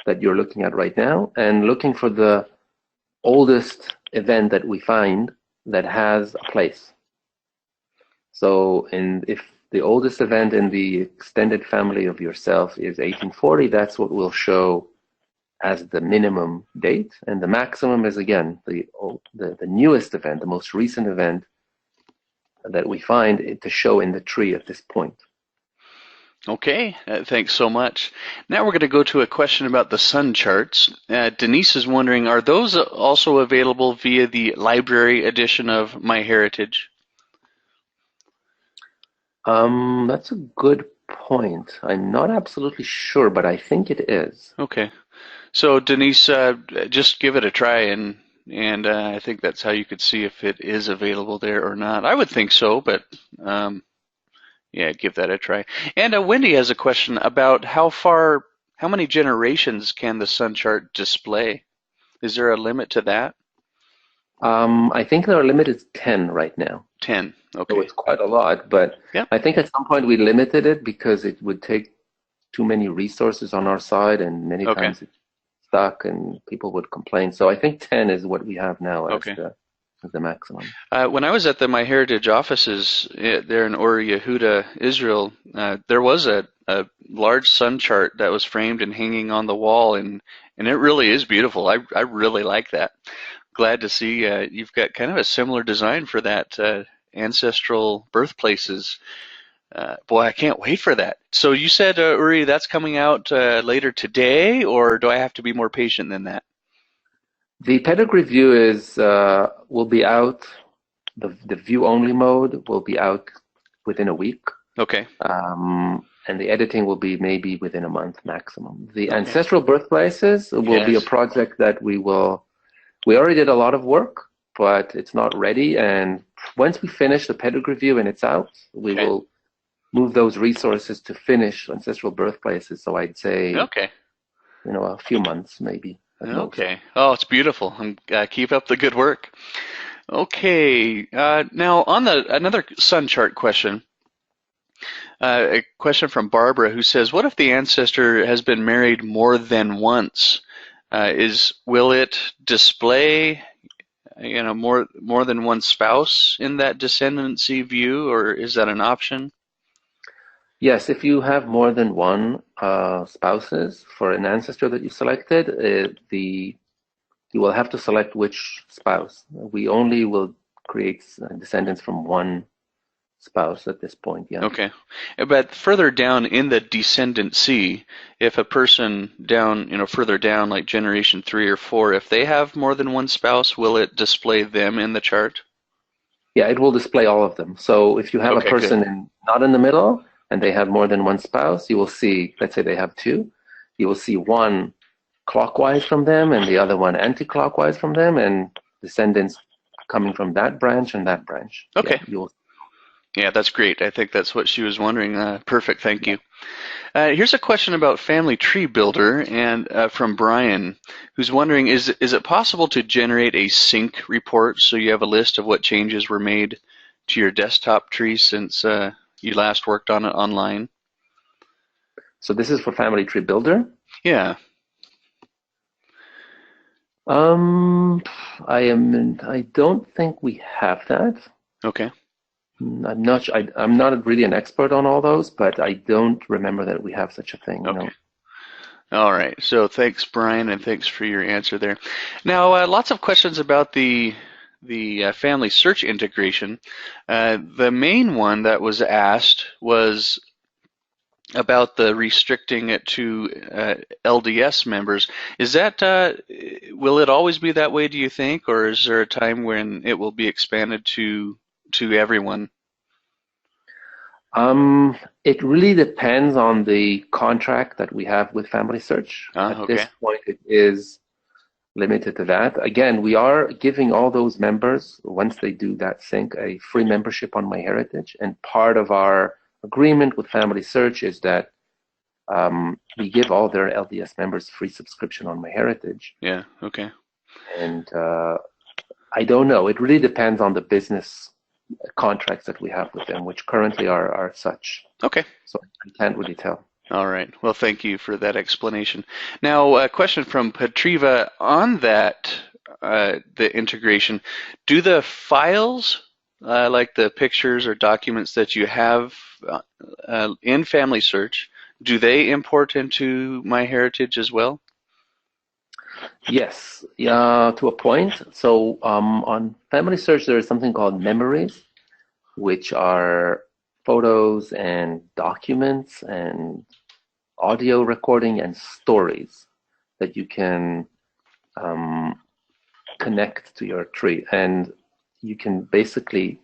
that you're looking at right now and looking for the oldest event that we find that has a place. So if the oldest event in the extended family of yourself is 1840, that's what we'll show as the minimum date. And the maximum is, again, the newest event, the most recent event that we find to show in the tree at this point. Okay, thanks so much. Now we're going to go to a question about the sun charts. Denise is wondering, are those also available via the library edition of MyHeritage? That's a good point. I'm not absolutely sure, but I think it is. Okay. So Denise, just give it a try, and I think that's how you could see if it is available there or not. I would think so, but yeah, give that a try. And Wendy has a question about how many generations can the sun chart display? Is there a limit to that? I think our limit is 10 right now. 10, okay. So it's quite a lot, but yeah. I think at some point we limited it because it would take too many resources on our side, and many times it's stuck and people would complain. So I think 10 is what we have now as the maximum. When I was at the MyHeritage offices there in Or Yehuda, Israel, there was a large sun chart that was framed and hanging on the wall, and it really is beautiful. I really like that. Glad to see you've got kind of a similar design for that Ancestral Birthplaces. Boy, I can't wait for that. So you said, Uri, that's coming out later today, or do I have to be more patient than that? The Pedigree view will be out. The view-only mode will be out within a week. Okay. And the editing will be maybe within a month maximum. The Ancestral Birthplaces will be a project that we already did a lot of work, but it's not ready. And once we finish the Pedigree view and it's out, we will move those resources to finish Ancestral Birthplaces. So I'd say, a few months maybe. Okay. Oh, it's beautiful. Keep up the good work. Okay. Now on another sun chart question. A question from Barbara, who says, "What if the ancestor has been married more than once? Will it display, more than one spouse in that descendancy view, or is that an option?" Yes, if you have more than one spouses for an ancestor that you selected, you will have to select which spouse. We only will create descendants from one spouse at this point, yeah. Okay. But further down in the descendancy, if a person further down, like generation 3 or 4, if they have more than one spouse, will it display them in the chart? Yeah, it will display all of them. So if you have a person not in the middle, and they have more than one spouse, you will see, let's say they have 2, you will see one clockwise from them and the other one anti-clockwise from them, and descendants coming from that branch and that branch. Okay. Yeah, Yeah, that's great. I think that's what she was wondering. Perfect, thank you. Here's a question about Family Tree Builder, and from Brian, who's wondering: is it possible to generate a sync report so you have a list of what changes were made to your desktop tree since you last worked on it online? So this is for Family Tree Builder. Yeah. Um, I don't think we have that. Okay. I'm not really an expert on all those, but I don't remember that we have such a thing. Okay. No. All right. So thanks, Brian, and thanks for your answer there. Now, lots of questions about the family search integration. The main one that was asked was about the restricting it to LDS members. Is that will it always be that way, do you think, or is there a time when it will be expanded to everyone? It really depends on the contract that we have with Family Search. At this Okay. point, it is limited to that. Again, we are giving all those members, once they do that sync, a free membership on MyHeritage. And part of our agreement with Family Search is that we give all their LDS members free subscription on MyHeritage. Yeah. Okay. And I don't know. It really depends on the business contracts that we have with them, which currently are such. Okay. So I can't really tell. All right. Well, thank you for that explanation. Now, a question from Petriva on that, the integration. Do the files, like the pictures or documents that you have in Family Search, do they import into MyHeritage as well? Yes, to a point. So on Family Search, there is something called memories, which are photos and documents and audio recording and stories that you can connect to your tree. And you can basically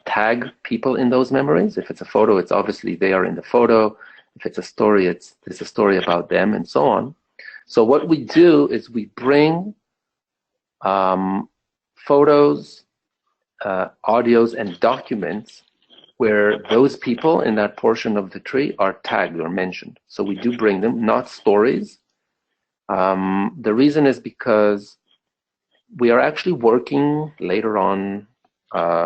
tag people in those memories. If it's a photo, it's obviously they are in the photo. If it's a story, it's a story about them, and so on. So what we do is we bring photos, audios, and documents where those people in that portion of the tree are tagged or mentioned. So we do bring them, not stories. The reason is because we are actually working later on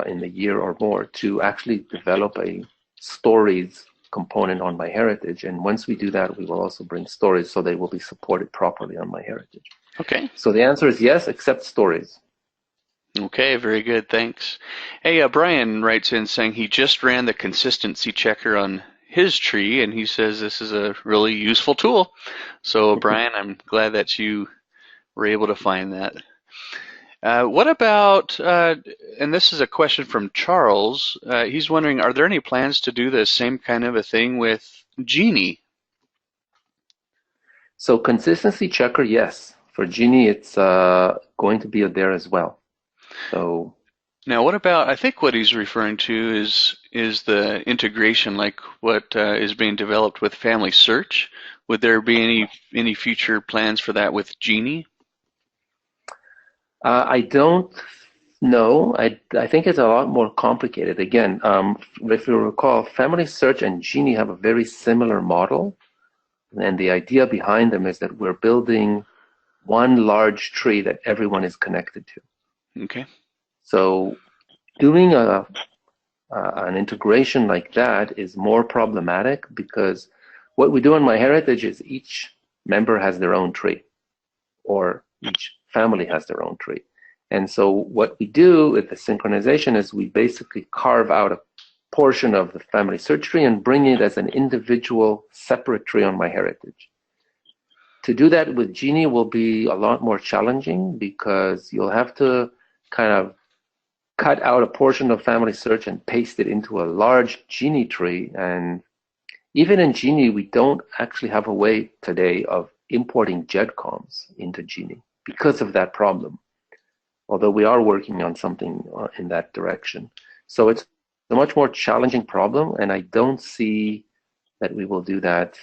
in the year or more to actually develop a stories component on MyHeritage. And once we do that, we will also bring stories so they will be supported properly on MyHeritage. Okay. So the answer is yes, except stories. Okay, very good. Thanks. Hey, Brian writes in saying he just ran the consistency checker on his tree, and he says this is a really useful tool. So, Brian, I'm glad that you were able to find that. What about, and this is a question from Charles, he's wondering, are there any plans to do the same kind of a thing with Genie? So consistency checker, yes. For Genie, it's going to be there as well. So now, what about, I think what he's referring to is the integration, like what is being developed with Family Search. Would there be any future plans for that with Genie? I don't know. I think it's a lot more complicated. Again, if you recall, Family Search and Genie have a very similar model. And the idea behind them is that we're building one large tree that everyone is connected to. Okay. So doing an integration like that is more problematic because what we do in MyHeritage is each member has their own tree, or each family has their own tree. And so what we do with the synchronization is we basically carve out a portion of the Family Search tree and bring it as an individual separate tree on MyHeritage. To do that with Genie will be a lot more challenging because you'll have to kind of cut out a portion of Family Search and paste it into a large Genie tree. And even in Genie, we don't actually have a way today of importing GEDCOMs into Genie because of that problem, although we are working on something in that direction. So it's a much more challenging problem, and I don't see that we will do that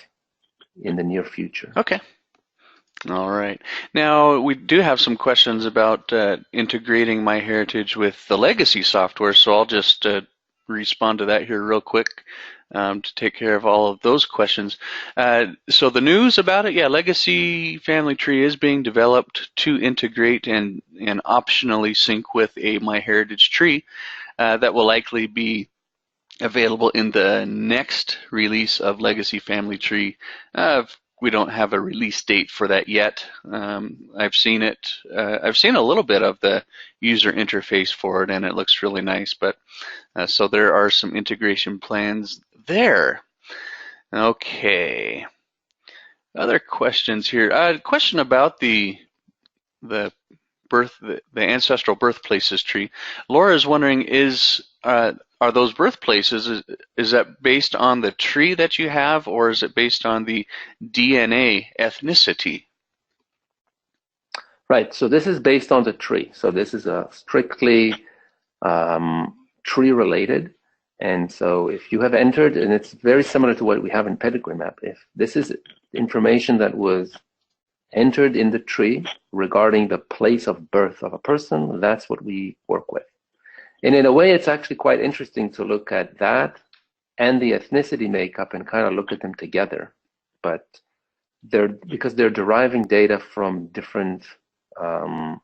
in the near future. Okay. All right. Now, we do have some questions about integrating MyHeritage with the legacy software, so I'll just respond to that here real quick to take care of all of those questions. So the news about it, yeah, Legacy Family Tree is being developed to integrate and optionally sync with a MyHeritage tree that will likely be available in the next release of Legacy Family Tree. We don't have a release date for that yet. I've seen it. I've seen a little bit of the user interface for it, and it looks really nice. But so there are some integration plans there. Okay. Other questions here. Question about the ancestral birthplaces tree. Laura is wondering, are those birthplaces, is that based on the tree that you have, or is it based on the DNA ethnicity? Right. So this is based on the tree. So this is a strictly tree related. And so if you have entered, and it's very similar to what we have in PedigreeMap, if this is information that was entered in the tree regarding the place of birth of a person, that's what we work with. And in a way, it's actually quite interesting to look at that and the ethnicity makeup and kind of look at them together. But because they're deriving data from different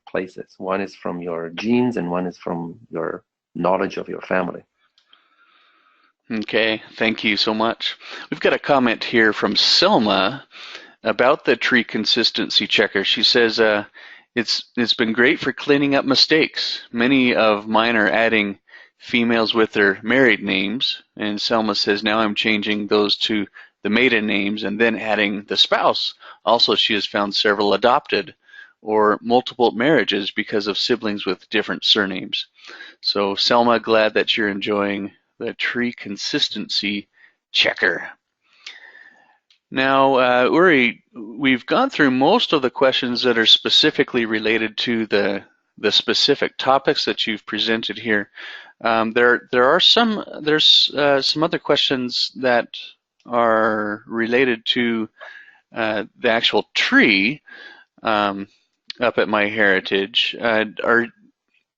places. One is from your genes and one is from your knowledge of your family. Okay, thank you so much. We've got a comment here from Selma about the tree consistency checker. She says, it's been great for cleaning up mistakes. Many of mine are adding females with their married names, and Selma says now I'm changing those to the maiden names and then adding the spouse. Also, she has found several adopted or multiple marriages because of siblings with different surnames. So Selma, glad that you're enjoying the tree consistency checker. Now, Uri, we've gone through most of the questions that are specifically related to the specific topics that you've presented here. There's some other questions that are related to the actual tree up at MyHeritage.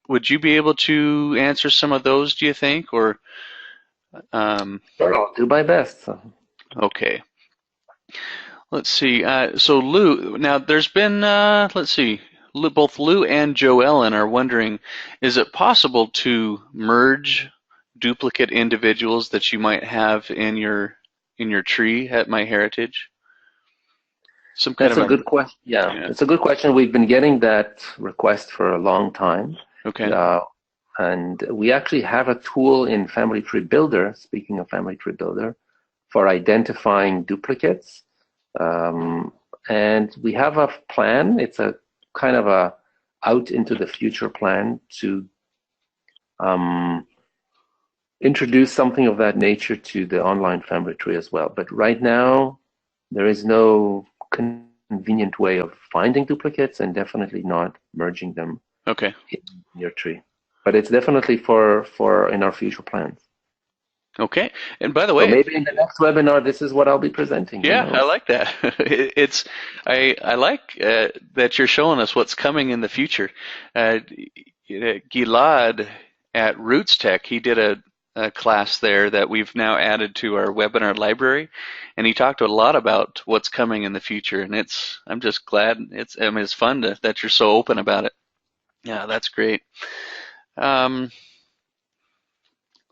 Would you be able to answer some of those, do you think, or? Sure, I'll do my best. Okay. Let's see. So Lou, now there's been, let's see, both Lou and Joellen are wondering, is it possible to merge duplicate individuals that you might have in your tree at MyHeritage? That's a good question. Yeah, it's a good question. We've been getting that request for a long time. Okay. And we actually have a tool in Family Tree Builder, speaking of Family Tree Builder, for identifying duplicates. And we have a plan. It's a kind of a out into the future plan to introduce something of that nature to the online family tree as well. But right now, there is no convenient way of finding duplicates and definitely not merging them in your tree. But it's definitely for in our future plans. Okay, and by the way, so maybe in the next webinar, this is what I'll be presenting. Yeah, I like that. I like that you're showing us what's coming in the future. Gilad at Roots Tech, he did a class there that we've now added to our webinar library, and he talked a lot about what's coming in the future. And I'm just glad it's fun that you're so open about it. Yeah, that's great.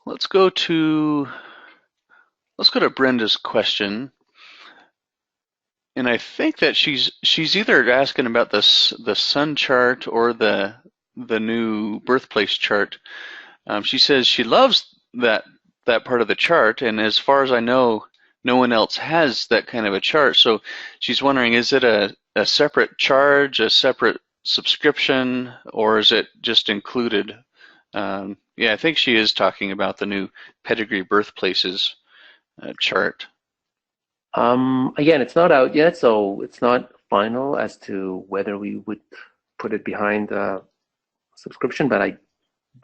Let's go to Brenda's question, and I think that she's either asking about the sun chart or the new birthplace chart. She says she loves that part of the chart, and as far as I know, no one else has that kind of a chart. So she's wondering, is it a separate charge, a separate subscription, or is it just included? Yeah, I think she is talking about the new Pedigree Birthplaces chart. Again, it's not out yet, so it's not final as to whether we would put it behind a subscription, but I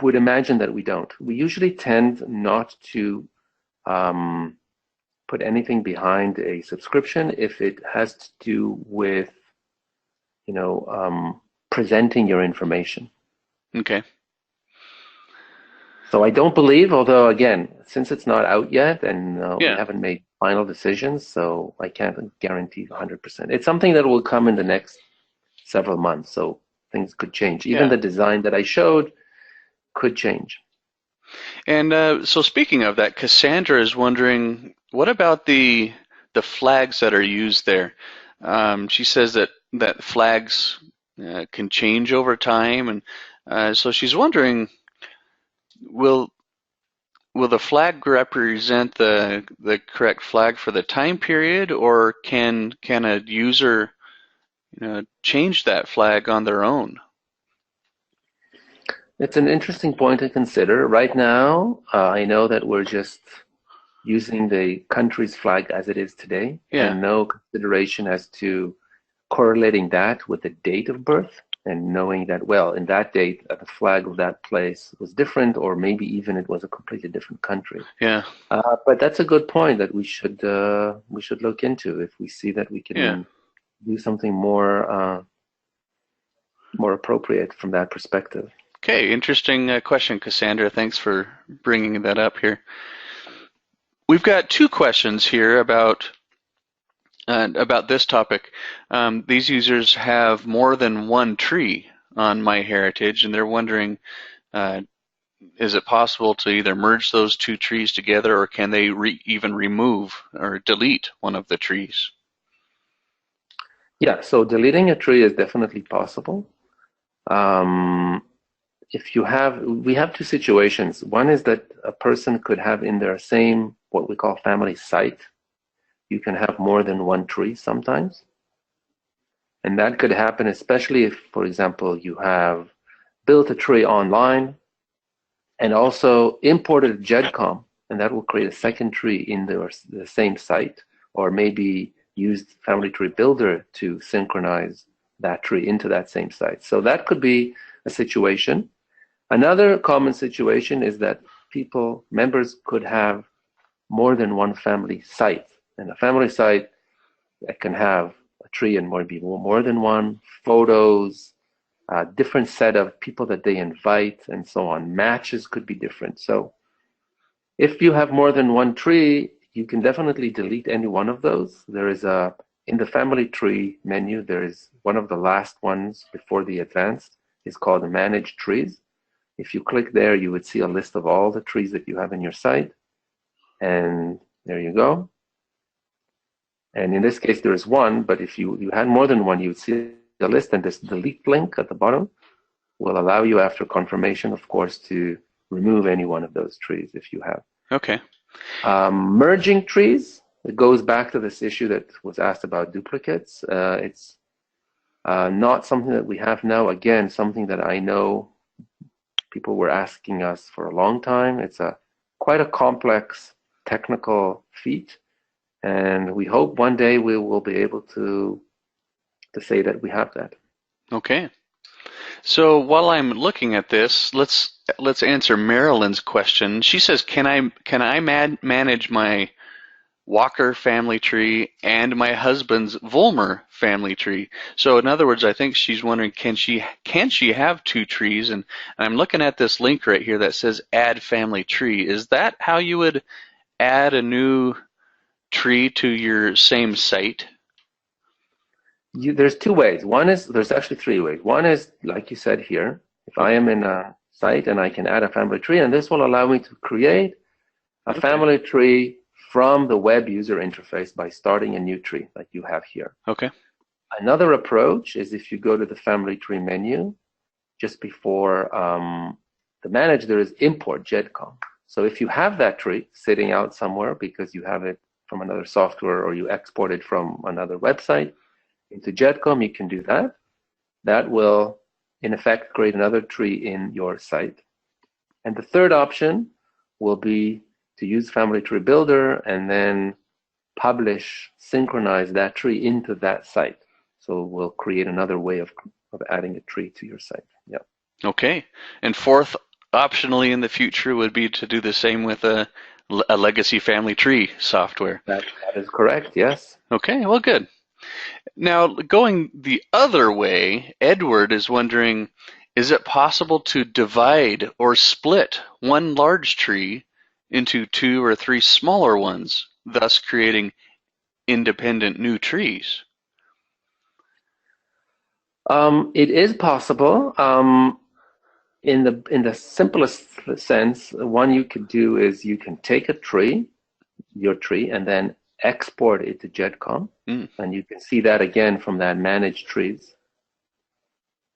would imagine that we don't. We usually tend not to put anything behind a subscription if it has to do with, presenting your information. Okay. So I don't believe, although again, since it's not out yet and we Yeah. haven't made final decisions, so I can't guarantee 100%. It's something that will come in the next several months, so things could change. Even Yeah. the design that I showed could change. And so speaking of that, Cassandra is wondering, what about the flags that are used there? She says that flags can change over time, and so she's wondering, will will the flag represent the correct flag for the time period, or can a user change that flag on their own? It's an interesting point to consider. Right now, I know that we're just using the country's flag as it is today, Yeah. and no consideration as to correlating that with the date of birth and knowing that, well, in that date, the flag of that place was different, or maybe even it was a completely different country. Yeah. But that's a good point that we should look into if we see that we Yeah. can do something more appropriate from that perspective. Okay, interesting question, Cassandra. Thanks for bringing that up here. We've got two questions here about this topic. These users have more than one tree on MyHeritage, and they're wondering, uh, is it possible to either merge those two trees together, or can they even remove or delete one of the trees? Yeah, so deleting a tree is definitely possible. Um, if you have, we have two situations. One is that a person could have in their same, what we call family site, you can have more than one tree sometimes. And that could happen, especially if, for example, you have built a tree online and also imported GEDCOM, and that will create a second tree in the same site, or maybe used Family Tree Builder to synchronize that tree into that same site. So that could be a situation. Another common situation is that members could have more than one family site. And a family site that can have a tree and maybe more than one, photos, different set of people that they invite, and so on. Matches could be different. So if you have more than one tree, you can definitely delete any one of those. In the family tree menu, there is one of the last ones before the advanced is called the Manage Trees. If you click there, you would see a list of all the trees that you have in your site. And there you go. And in this case, there is one, but if you had more than one, you would see the list, and this delete link at the bottom will allow you, after confirmation, of course, to remove any one of those trees if you have. Okay. Merging trees, it goes back to this issue that was asked about duplicates. It's not something that we have now. Again, something that I know people were asking us for a long time. It's quite a complex technical feat, and we hope one day we will be able to say that we have that. Okay. So while I'm looking at this, let's answer Marilyn's question. She says, "Can I manage my Walker family tree and my husband's Vollmer family tree?" So in other words, I think she's wondering, can she have two trees? And I'm looking at this link right here that says "Add family tree." Is that how you would add a new tree to your same site? There's two ways. There's actually three ways. One is, like you said here, if I am in a site and I can add a family tree, and this will allow me to create a family tree from the web user interface by starting a new tree like you have here. Okay. Another approach is if you go to the family tree menu, just before the manage, there is import GEDCOM. So if you have that tree sitting out somewhere because you have it from another software or you export it from another website into GEDCOM, you can do that. That will, in effect, create another tree in your site. And the third option will be to use Family Tree Builder and then synchronize that tree into that site. So we'll create another way of adding a tree to your site. Yeah. Okay. And fourth, optionally in the future, would be to do the same with a legacy family tree software. That is correct, yes. Okay, well, good. Now, going the other way, Edward is wondering, is it possible to divide or split one large tree into 2 or 3 smaller ones, thus creating independent new trees? It is possible. In the simplest sense, one you could do is you can take a tree, your tree, and then export it to GEDCOM, and you can see that again from that manage trees.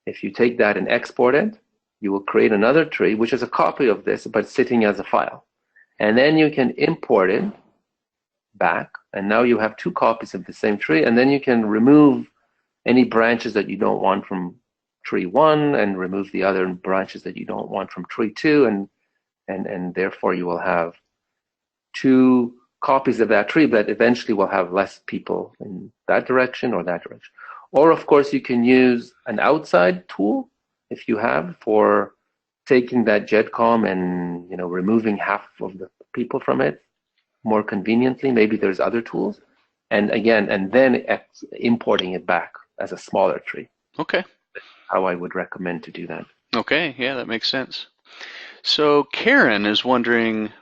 If you take that and export it, you will create another tree, which is a copy of this, but sitting as a file. And then you can import it back, and now you have 2 copies of the same tree, and then you can remove any branches that you don't want from tree 1 and remove the other branches that you don't want from tree 2, and therefore you will have 2 copies of that tree, but eventually will have less people in that direction or that direction. Or of course you can use an outside tool if you have for taking that GEDCOM and removing half of the people from it more conveniently. Maybe there's other tools, and then importing it back as a smaller tree. Okay. That's how I would recommend to do that. Okay, yeah, that makes sense. So Karen is wondering,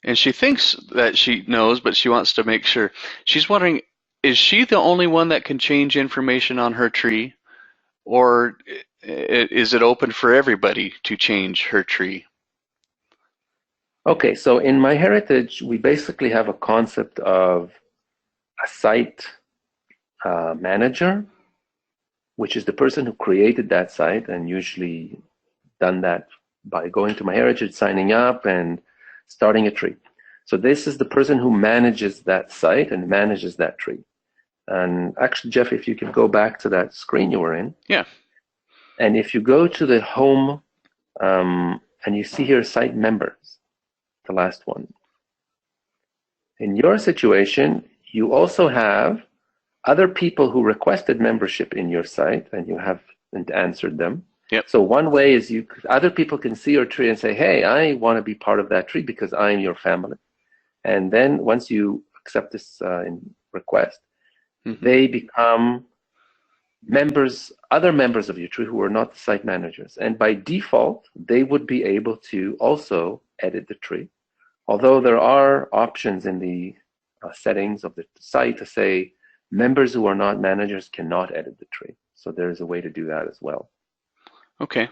and she thinks that she knows, but she wants to make sure. She's wondering, is she the only one that can change information on her tree, or is it open for everybody to change her tree? Okay, so in MyHeritage, we basically have a concept of a site manager, which is the person who created that site and usually done that by going to MyHeritage, signing up, and starting a tree. So this is the person who manages that site and manages that tree. And actually, Jeff, if you can go back to that screen you were in. Yeah. And if you go to the home and you see here site members, the last one. In your situation, you also have other people who requested membership in your site, and you haven't answered them. Yep. So one way is other people can see your tree and say, hey, I want to be part of that tree because I'm your family. And then once you accept this request, they become other members of your tree who are not the site managers. And by default, they would be able to also edit the tree. Although there are options in the settings of the site to say members who are not managers cannot edit the tree. So there's a way to do that as well. Okay.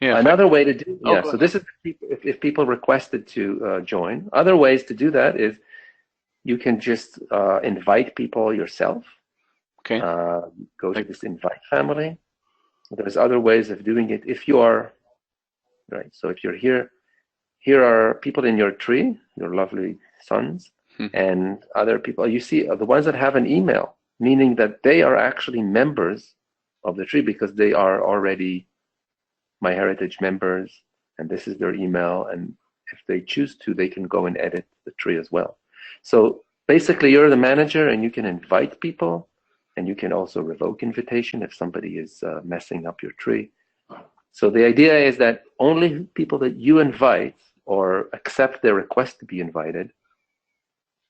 Another way to do so this is if people requested to join. Other ways to do that is you can just invite people yourself. Okay. Go to this invite family. There's other ways of doing it if you are right. So if you're here are people in your tree, your lovely sons, and other people. You see the ones that have an email, meaning that they are actually members of the tree because they are already MyHeritage members, and this is their email. And if they choose to, they can go and edit the tree as well. So basically, you're the manager, and you can invite people, and you can also revoke invitation if somebody is messing up your tree. So the idea is that only people that you invite or accept their request to be invited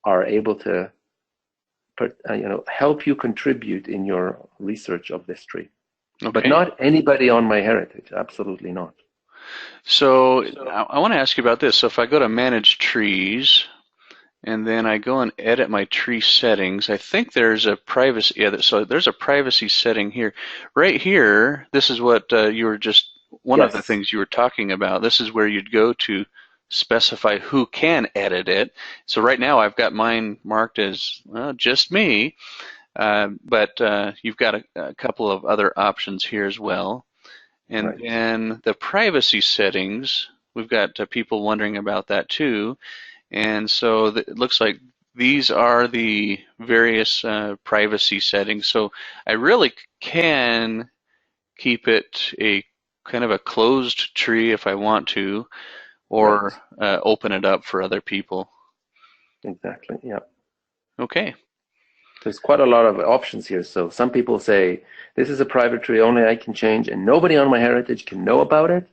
are able to help you contribute in your research of this tree. Okay. But not anybody on MyHeritage, absolutely not. So I want to ask you about this. So if I go to manage trees and then I go and edit my tree settings, I think there's a privacy, so there's a privacy setting here. Right here, this is what you were just, one of the things you were talking about. This is where you'd go to specify who can edit it. So right now I've got mine marked as just me, but you've got a couple of other options here as well. And then the privacy settings, we've got people wondering about that too. And so it looks like these are the various privacy settings. So I really can keep it a kind of a closed tree if I want to, or open it up for other people. Exactly, yeah. Okay. There's quite a lot of options here. So some people say, this is a private tree, only I can change, and nobody on MyHeritage can know about it,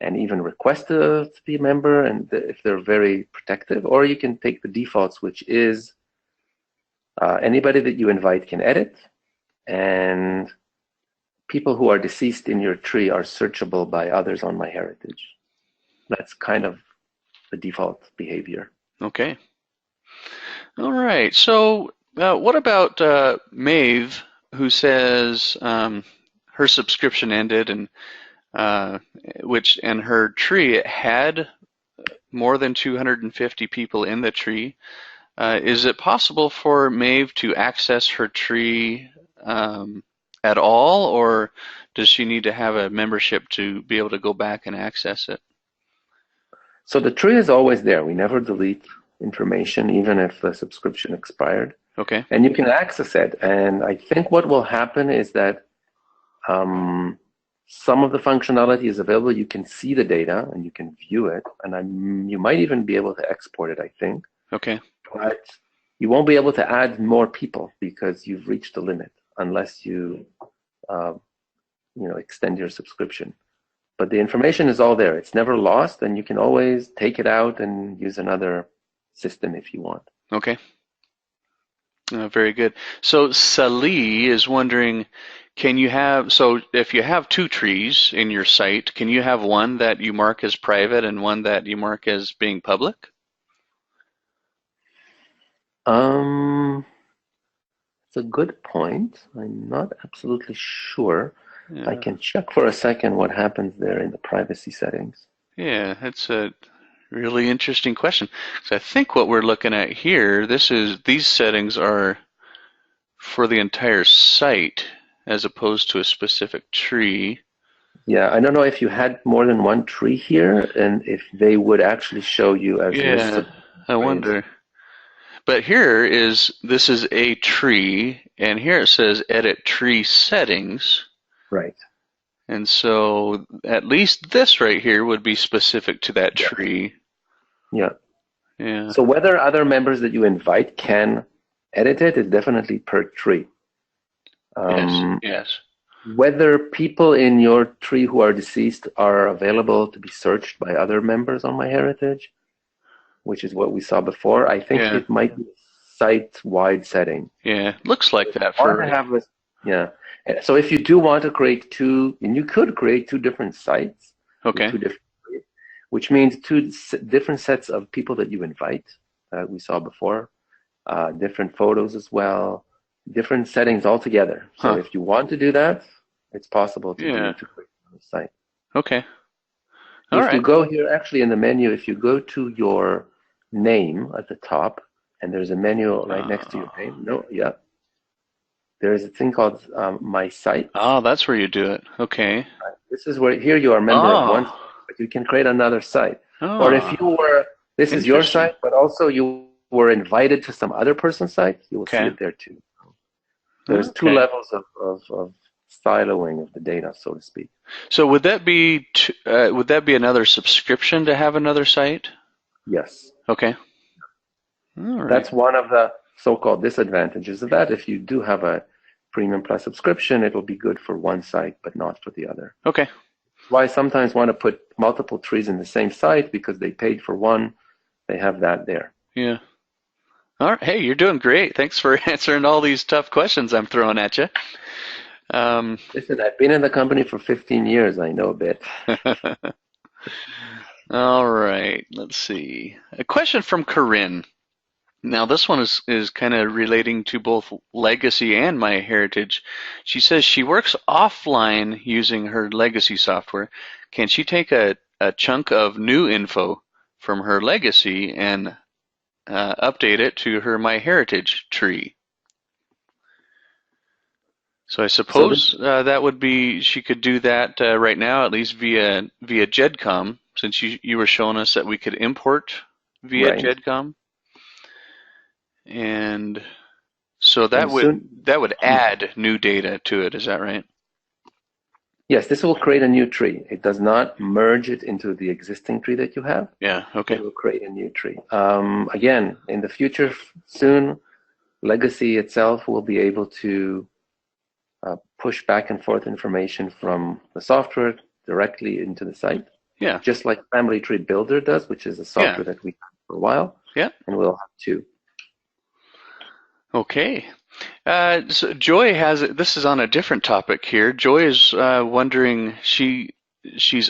and even request to be a member, and if they're very protective. Or you can take the defaults, which is anybody that you invite can edit, and people who are deceased in your tree are searchable by others on MyHeritage. That's kind of the default behavior. Okay. All right. So what about Maeve, who says her subscription ended and her tree had more than 250 people in the tree. Is it possible for Maeve to access her tree at all, or does she need to have a membership to be able to go back and access it? So the tree is always there. We never delete information, even if the subscription expired. Okay. And you can access it. And I think what will happen is that some of the functionality is available. You can see the data and you can view it. And you might even be able to export it, I think. Okay. But you won't be able to add more people because you've reached the limit unless you extend your subscription. But the information is all there. It's never lost, and you can always take it out and use another system if you want. Okay. Very good. So Salih is wondering, if you have two trees in your site, can you have one that you mark as private and one that you mark as being public? It's a good point. I'm not absolutely sure. Yeah. I can check for a second what happens there in the privacy settings. Yeah, that's a really interesting question. So I think what we're looking at here, these settings are for the entire site as opposed to a specific tree. Yeah, I don't know if you had more than one tree here and if they would actually show you as listed. I wonder. But this is a tree, and here it says edit tree settings. Right. And so at least this right here would be specific to that tree. Yeah. Yeah. So whether other members that you invite can edit it is definitely per tree. Yes. Whether people in your tree who are deceased are available to be searched by other members on MyHeritage, which is what we saw before, I think it might be a site-wide setting. Yeah, looks like that. So if you do want to create two, and you could create two different sites, okay, which means two different sets of people that you invite, we saw before, different photos as well, different settings altogether. So if you want to do that, it's possible to create a site. Okay. If you go here, actually in the menu, if you go to your name at the top, and there's a menu right next to your name. There is a thing called My Site. Oh, that's where you do it. Okay. This is where, here you are a member of one, but you can create another site. Or if you were, this is your site, but also you were invited to some other person's site, you will see it there too. There's two levels of siloing of the data, so to speak. So would that be another subscription to have another site? Yes. Okay. All right. That's one of the so-called disadvantages of that. If you do have a Premium Plus subscription, it will be good for one site, but not for the other. Okay. Why I sometimes want to put multiple trees in the same site because they paid for one. They have that there. Yeah. All right. Hey, you're doing great. Thanks for answering all these tough questions I'm throwing at you. Listen, I've been in the company for 15 years. I know a bit. All right. Let's see. A question from Corinne. Now, this one is kind of relating to both Legacy and MyHeritage. She says she works offline using her Legacy software. Can she take a chunk of new info from her Legacy and update it to her MyHeritage tree? So I suppose that would be, she could do that right now, at least via GEDCOM, since you were showing us that we could import via GEDCOM. And so that would add new data to it. Is that right? Yes, this will create a new tree. It does not merge it into the existing tree that you have. Yeah, okay. It will create a new tree. Again, in the future, soon, Legacy itself will be able to push back and forth information from the software directly into the site. Yeah. Just like Family Tree Builder does, which is a software that we have for a while. Yeah. And we'll have two. Okay. So Joy has this is on a different topic here. Joy is wondering she's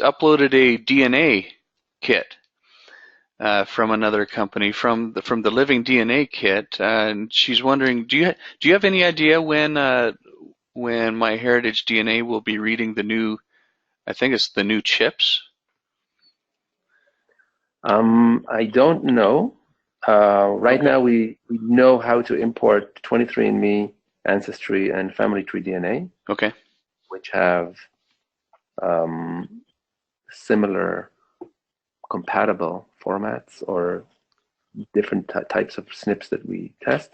uploaded a DNA kit from another company from the Living DNA kit, and she's wondering, do you have any idea when MyHeritage DNA will be reading the new, I think it's the new chips? I don't know. Right Okay. now, we know how to import 23andMe, Ancestry, and Family Tree DNA, Okay. which have um, similar compatible formats or different types of SNPs that we test.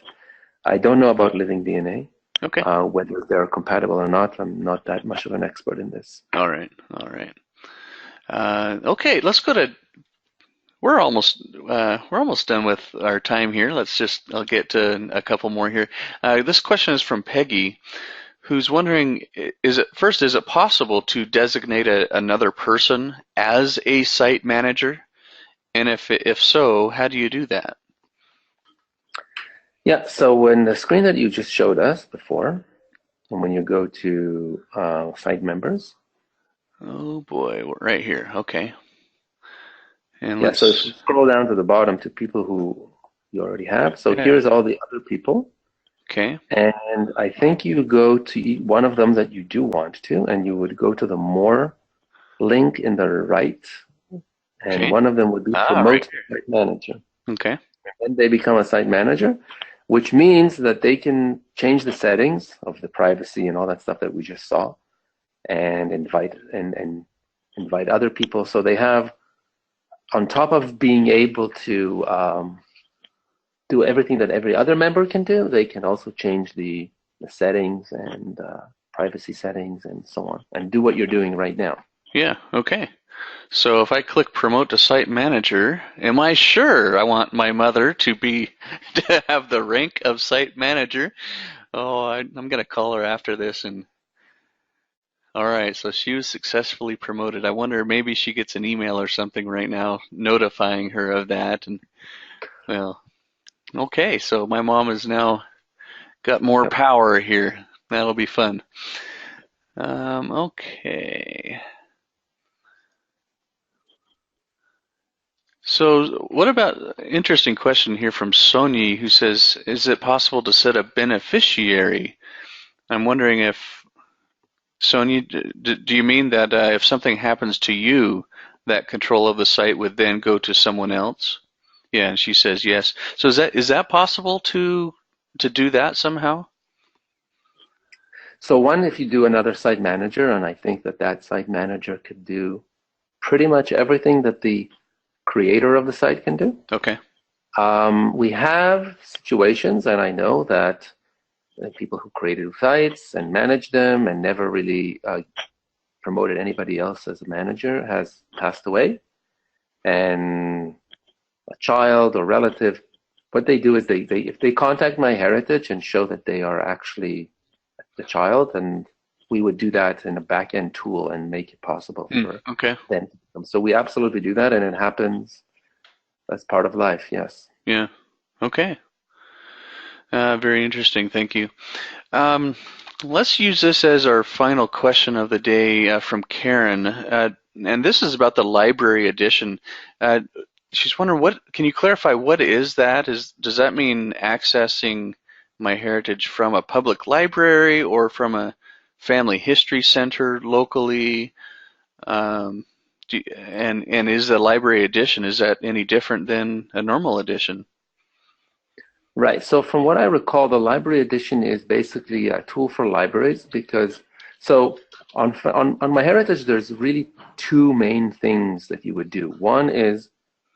I don't know about living DNA, Okay. whether they're compatible or not. I'm not that much of an expert in this. All right. All right. Okay. Let's go to. We're almost done with our time here. I'll get to a couple more here. This question is from Peggy, who's wondering, is it possible to designate another person as a site manager? And if so, how do you do that? Yeah, so when the screen that you just showed us before, and when you go to site members, Oh boy, we're right here. Okay. And yeah, so if you let's, scroll down to the bottom to people who you already have, so yeah. here's all the other people, Okay. and I think you go to one of them that you do want to, and you would go to the more link in the right, and Okay. one of them would be Ah, right promote site manager. here. Okay. And they become a site manager, which means that they can change the settings of the privacy and all that stuff that we just saw, and and invite other people. So they have, on top of being able to do everything that every other member can do, they can also change the settings and privacy settings and so on, and do what you're doing right now. Yeah. Okay. So if I click promote to site manager, am I sure I want my mother to have the rank of site manager? Oh, I'm gonna call her after this and all right, so she was successfully promoted. I wonder maybe she gets an email or something right now notifying her of that. And well, okay, so my mom has now got more Yep. power here. That'll be fun. Okay. So what about interesting question here from Sony who says, is it possible to set a beneficiary? I'm wondering if Sonia, do you mean that if something happens to you, that control of the site would then go to someone else? Yeah, and she says yes. So is that possible to do that somehow? So one, if you do another site manager, and I think that that site manager could do pretty much everything that the creator of the site can do. Okay. We have situations, and I know that people who created sites and managed them and never really promoted anybody else as a manager has passed away, and a child or relative, what they do is they if they contact MyHeritage and show that they are actually the child, and we would do that in a back-end tool and make it possible for Okay. them to become. So we absolutely do that, and it happens as part of life, yes. Yeah. Okay. Very interesting. Thank you. Um, let's use this as our final question of the day from Karen. And this is about the library edition. Uh, she's wondering, can you clarify what is that? Does that mean accessing MyHeritage from a public library or from a family history center locally? Um, and is the library edition, is that any different than a normal edition? Right. So from what I recall, the library edition is basically a tool for libraries because so on MyHeritage, there's really two main things that you would do. One is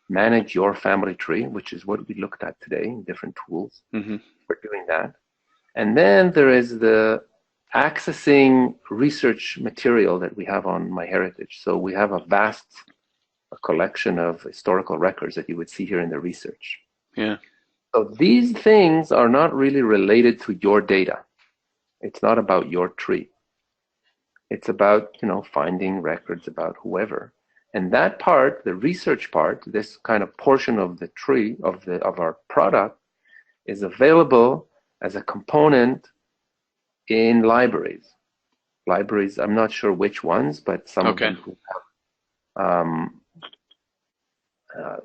manage your family tree, which is what we looked at today, different tools Mm-hmm. for doing that. And then there is the accessing research material that we have on MyHeritage. So we have a vast collection of historical records that you would see here in the research. Yeah. So these things are not really related to your data. It's not about your tree. It's about, finding records about whoever. And that part, the research part, this kind of portion of the tree of our product is available as a component in libraries. Libraries, I'm not sure which ones, but some of Okay. them who have uh,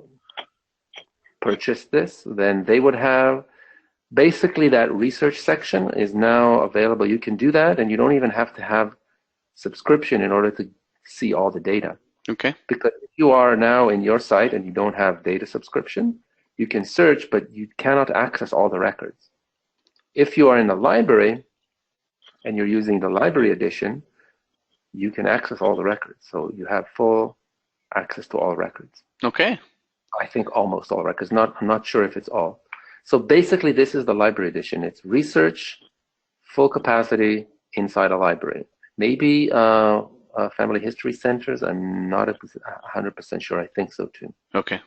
purchased this, then they would have basically that research section is now available. You can do that, and you don't even have to have subscription in order to see all the data. Okay. Because if you are now in your site and you don't have data subscription, you can search, but you cannot access all the records. If you are in the library and you're using the library edition, you can access all the records. So you have full access to all records. Okay. I think almost all records. I'm not sure if it's all. So basically, this is the library edition. It's research, full capacity inside a library. Maybe family history centers. I'm not 100% sure. I think so too. Okay.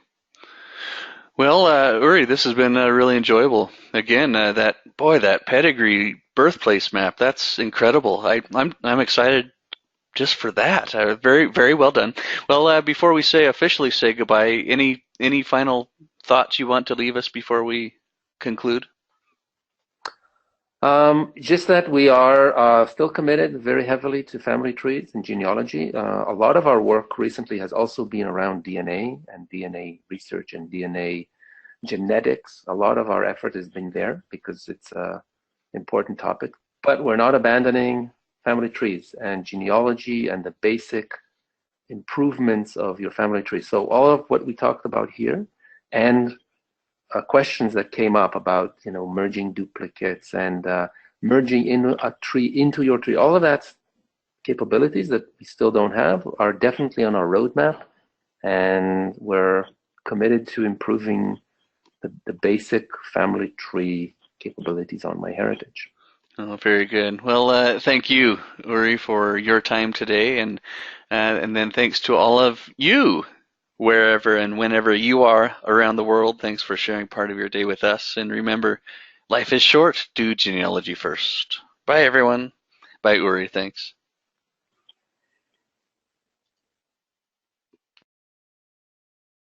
Well, Uri, this has been really enjoyable. Again, that pedigree birthplace map, that's incredible. I'm excited just for that. Very, very well done. Well, before we officially say goodbye, any final thoughts you want to leave us before we conclude? Just that we are still committed very heavily to family trees and genealogy. A lot of our work recently has also been around DNA and DNA research and DNA genetics. A lot of our effort has been there because it's an important topic. But we're not abandoning family trees and genealogy and the basic improvements of your family tree. So all of what we talked about here and questions that came up about merging duplicates and merging in a tree into your tree, all of that capabilities that we still don't have are definitely on our roadmap, and we're committed to improving the basic family tree capabilities on MyHeritage. Oh, very good. Well, thank you, Uri, for your time today, and then thanks to all of you, wherever and whenever you are around the world. Thanks for sharing part of your day with us. And remember, life is short. Do genealogy first. Bye, everyone. Bye, Uri. Thanks.